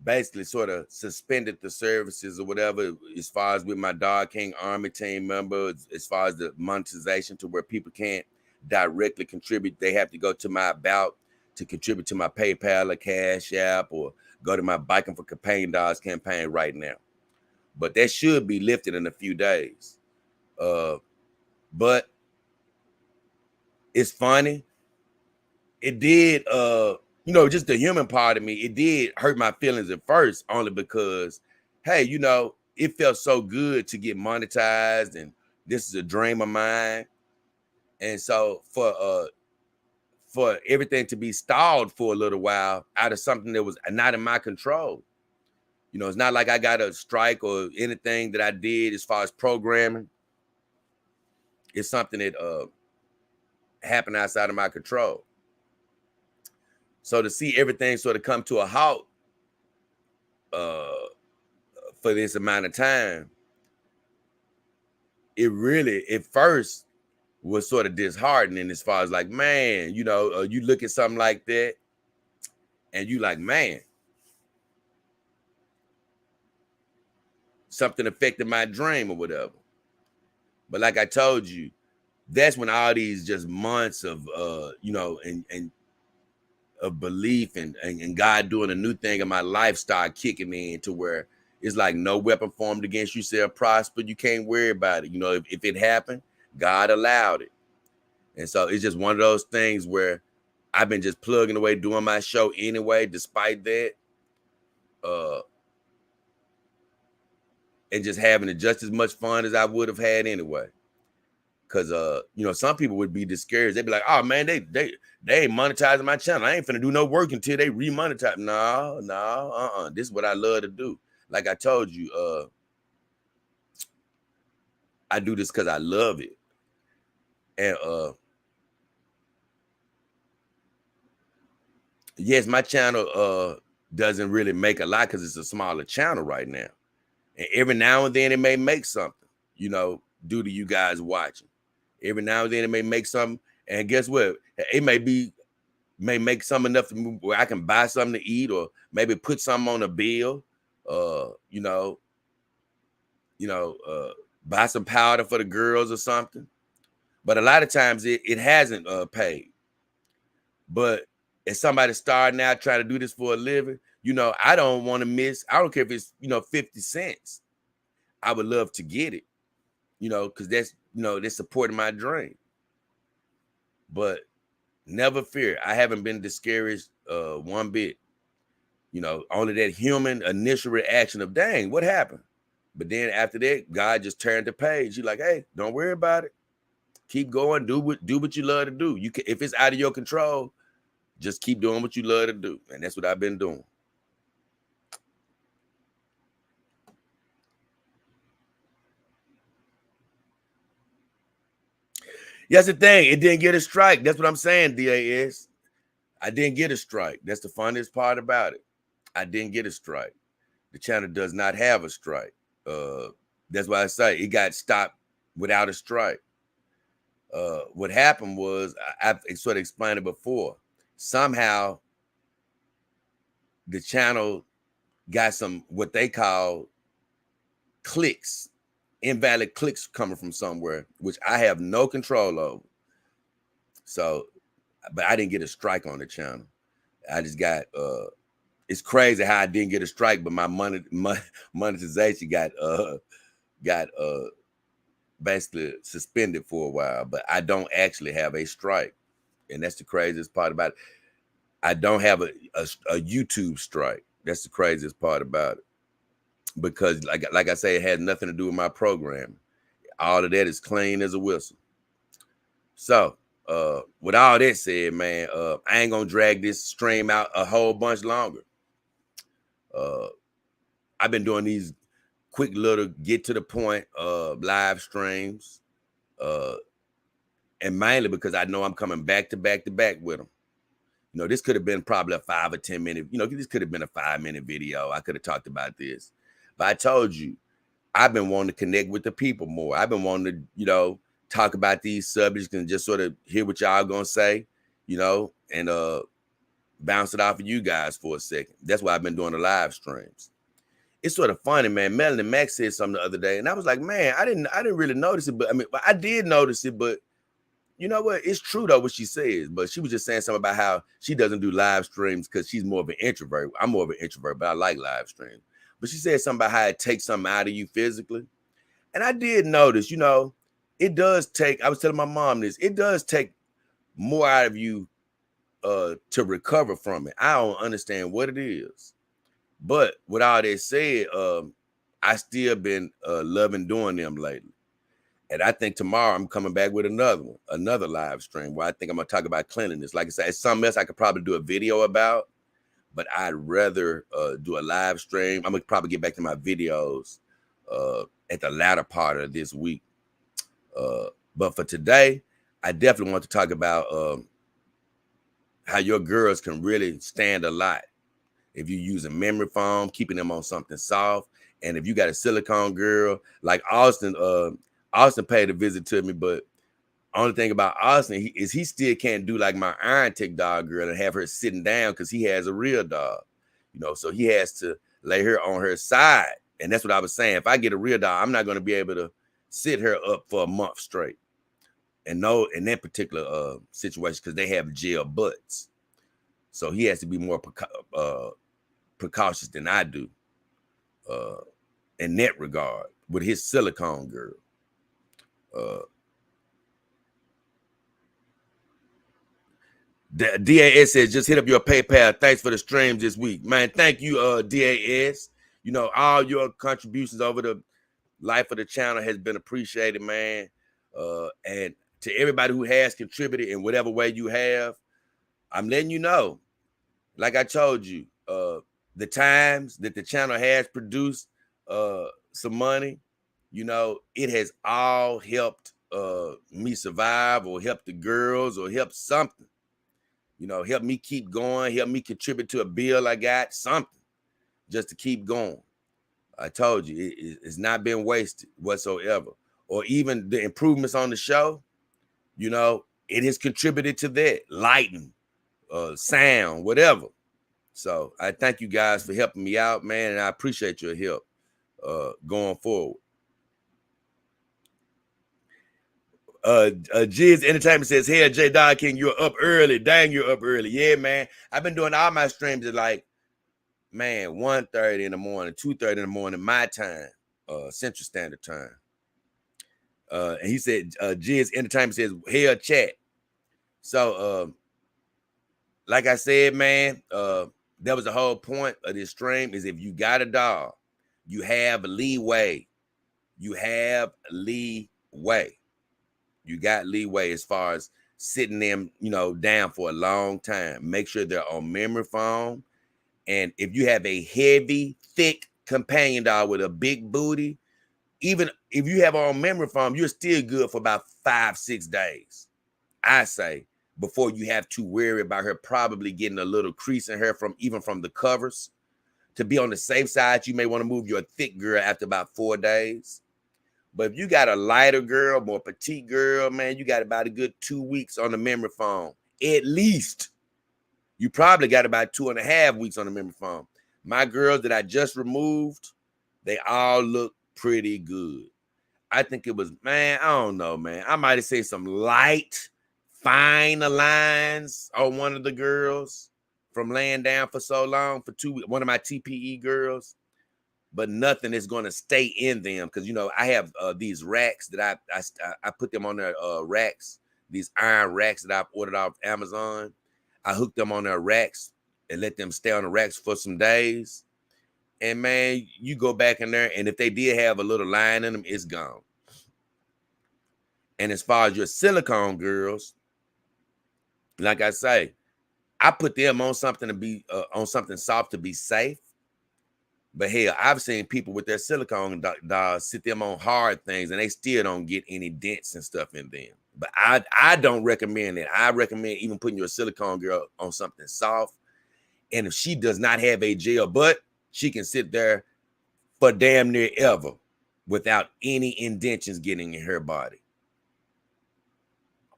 basically sort of suspended the services or whatever, as far as with my Dog King Army team member, as far as the monetization, to where people can't directly contribute. They have to go to my About to contribute to my PayPal or Cash App, or go to my Biking for Campaign Dogs campaign right now. But that should be lifted in a few days. But it's funny. It did, just the human part of me, it did hurt my feelings at first, only because, hey, it felt so good to get monetized, and this is a dream of mine. And so for everything to be stalled for a little while out of something that was not in my control. It's not like I got a strike or anything that I did as far as programming. It's something that happened outside of my control. So to see everything sort of come to a halt for this amount of time, it really, at first, was sort of disheartening, as far as like, man, you look at something like that and you like, man, something affected my dream or whatever. But like I told you, that's when all these just months of and of belief and God doing a new thing in my life start kicking in, to where it's like, no weapon formed against you shall prosper. You can't worry about it. If it happened, God allowed it. And so it's just one of those things where I've been just plugging away, doing my show anyway, despite that. And just having just as much fun as I would have had anyway. Cause some people would be discouraged. They'd be like, oh man, they ain't monetizing my channel. I ain't finna do no work until they remonetize. No, this is what I love to do. Like I told you, I do this because I love it. And yes, my channel doesn't really make a lot because it's a smaller channel right now. And every now and then it may make something, due to you guys watching. Every now and then it may make something. And guess what? It may make some enough where I can buy something to eat, or maybe put something on a bill, buy some powder for the girls or something. But a lot of times it hasn't paid. But if somebody's starting out trying to do this for a living, I don't want to miss. I don't care if it's 50 cents. I would love to get it, because that's they're supporting my dream. But never fear, I haven't been discouraged one bit. Only that human initial reaction of, dang, what happened? But then after that, God just turned the page. You're like, hey, don't worry about it. Keep going. Do what you love to do. You can, if it's out of your control, just keep doing what you love to do. And that's what I've been doing. That's the thing. It didn't get a strike. That's what I'm saying, DAS. I didn't get a strike. That's the funniest part about it. I didn't get a strike. The channel does not have a strike. That's why I say it got stopped without a strike. What happened was, I've sort of explained it before. Somehow, the channel got some what they call clicks invalid clicks coming from somewhere, which I have no control over. So, but I didn't get a strike on the channel. I just got it's crazy how I didn't get a strike, but my monetization got basically suspended for a while. But I don't actually have a strike, and that's the craziest part about it. I don't have a YouTube strike. That's the craziest part about it, because like I say, it has nothing to do with my programming. All of that is clean as a whistle. So with all that said, man, I ain't gonna drag this stream out a whole bunch longer. I've been doing these quick little get to the point live streams, and mainly because I know I'm coming back to back with them. You know, this could have been probably a 5 or 10 minute, you know, this could have been a 5-minute video. I could have talked about this, but I told you, I've been wanting to connect with the people more. I've been wanting to, you know, talk about these subjects and just sort of hear what y'all gonna say, you know, and bounce it off of you guys for a second. That's why I've been doing the live streams. It's sort of funny, man. Melanie Mack said something the other day, and I was like, man, I didn't really notice it, but I mean, I did notice it, but you know what? It's true though what she says, but she was just saying something about how she doesn't do live streams because she's more of an introvert. I'm more of an introvert, but I like live streams. But she said something about how it takes something out of you physically. And I did notice, you know, it does take, I was telling my mom this, it does take more out of you to recover from it. I don't understand what it is. But with all that said, I still been loving doing them lately. And I think tomorrow I'm coming back with another one, another live stream where I think I'm gonna talk about cleanliness. Like I said, it's something else I could probably do a video about, but I'd rather do a live stream. I'm gonna probably get back to my videos at the latter part of this week. But for today, I definitely want to talk about how your girls can really stand a lot if you use a memory foam, keeping them on something soft. And if you got a silicone girl, like Austin paid a visit to me, but only thing about Austin is he still can't do like my Iron Tech dog girl and have her sitting down because he has a real dog, you know, so he has to lay her on her side. And that's what I was saying. If I get a real dog, I'm not going to be able to sit her up for a month straight. And no, in that particular situation, because they have gel butts. So he has to be more precautious than I do in that regard with his silicone girl. The DAS says, just hit up your PayPal. Thanks for the streams this week. Man, thank you, DAS. You know, all your contributions over the life of the channel has been appreciated, man. And to everybody who has contributed in whatever way you have, I'm letting you know, like I told you, the times that the channel has produced some money, you know, it has all helped me survive or help the girls or help something. You know, help me keep going, help me contribute to a bill I got, something just to keep going. I told you, it's not been wasted whatsoever. Or even the improvements on the show, you know, it has contributed to that. Lighting, sound, whatever. So I thank you guys for helping me out, man, and I appreciate your help going forward. Jiz Entertainment says, hey, J Dog King, you're up early. Dang, you're up early. Yeah, man. I've been doing all my streams at like, man, 1:30 in the morning, 2:30 in the morning, my time, Central Standard Time. And he said, Jiz Entertainment says, hell chat. So, like I said, man, that was the whole point of this stream is if you got a dog, you have leeway. You have leeway. You got leeway as far as sitting them, you know, down for a long time. Make sure they're on memory foam. And if you have a heavy, thick companion dog with a big booty, even if you have her on memory foam, you're still good for about 5-6 days, I say, before you have to worry about her probably getting a little crease in her from the covers. To be on the safe side, you may want to move your thick girl after about 4 days. But if you got a lighter girl, more petite girl, man, you got about a good 2 weeks on the memory foam. At least. You probably got about 2.5 weeks on the memory foam. My girls that I just removed, they all look pretty good. I think it was, man, I don't know, man. I might have said some light, fine lines on one of the girls from laying down for so long for one of my TPE girls, but nothing is going to stay in them because, you know, I have these racks that I put them on their racks, these iron racks that I've ordered off Amazon. I hooked them on their racks and let them stay on the racks for some days. And man, you go back in there, and if they did have a little line in them, it's gone. And as far as your silicone girls, like I say, I put them on something to be on something soft to be safe. But hell, I've seen people with their silicone dolls sit them on hard things, and they still don't get any dents and stuff in them. But I don't recommend it. I recommend even putting your silicone girl on something soft. And if she does not have a gel butt, she can sit there for damn near ever without any indentions getting in her body.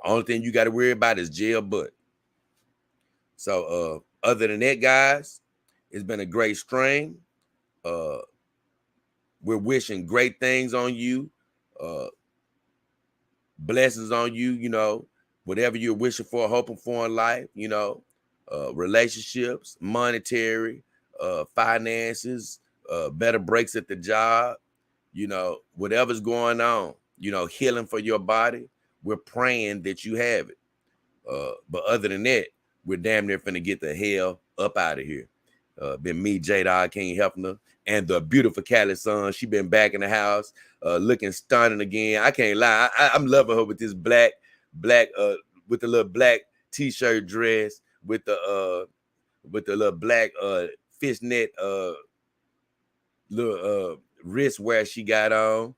Only thing you got to worry about is gel butt. So other than that, guys, it's been a great stream. We're wishing great things on you. Blessings on you, you know, whatever you're wishing for, hoping for in life, you know, relationships, monetary, finances, better breaks at the job, you know, whatever's going on, you know, healing for your body. We're praying that you have it. But other than that, we're damn near finna get the hell up out of here. Been me, J-Dog, King Hefner, and the beautiful Cali son. She been back in the house, looking stunning again. I can't lie. I'm loving her with this black, with the little black t-shirt dress, with the little black fishnet little wristwear she got on,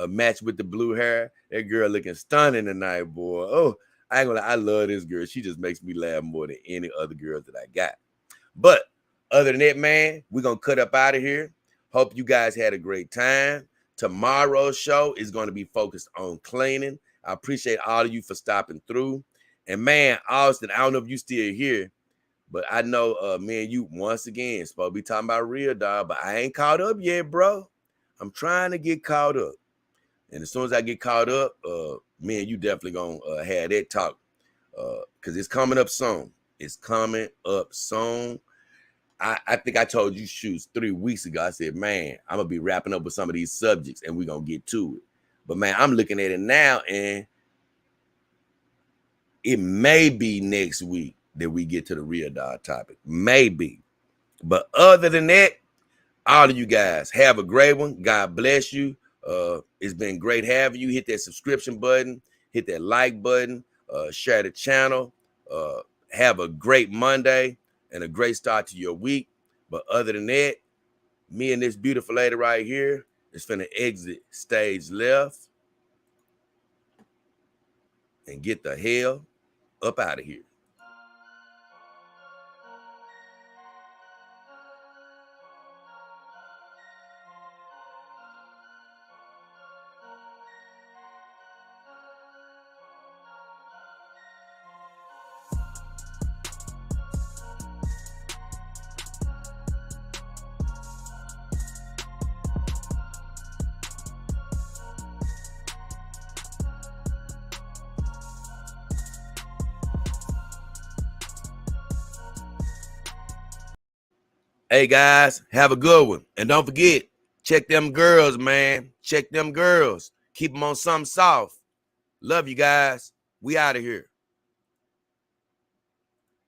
matched with the blue hair. That girl looking stunning tonight, boy. Oh, I ain't gonna lie, I love this girl. She just makes me laugh more than any other girl that I got. But other than that, man, we're going to cut up out of here. Hope you guys had a great time. Tomorrow's show is going to be focused on cleaning. I appreciate all of you for stopping through. And man, Austin, I don't know if you still here, but I know me and you once again supposed to be talking about real dog, but I ain't caught up yet, bro. I'm trying to get caught up. And as soon as I get caught up, me and you definitely going to have that talk because it's coming up soon. It's coming up soon. I think I told you, shoes 3 weeks ago. I said, man, I'm going to be wrapping up with some of these subjects and we're going to get to it. But, man, I'm looking at it now, and it may be next week that we get to the real dog topic. Maybe. But other than that, all of you guys, have a great one. God bless you. It's been great having you. Hit that subscription button. Hit that like button. Share the channel. Have a great Monday and a great start to your week. But other than that, me and this beautiful lady right here is finna exit stage left and get the hell up out of here. Hey guys, have a good one. And don't forget, check them girls, man. Check them girls. Keep them on something soft. Love you guys. We out of here.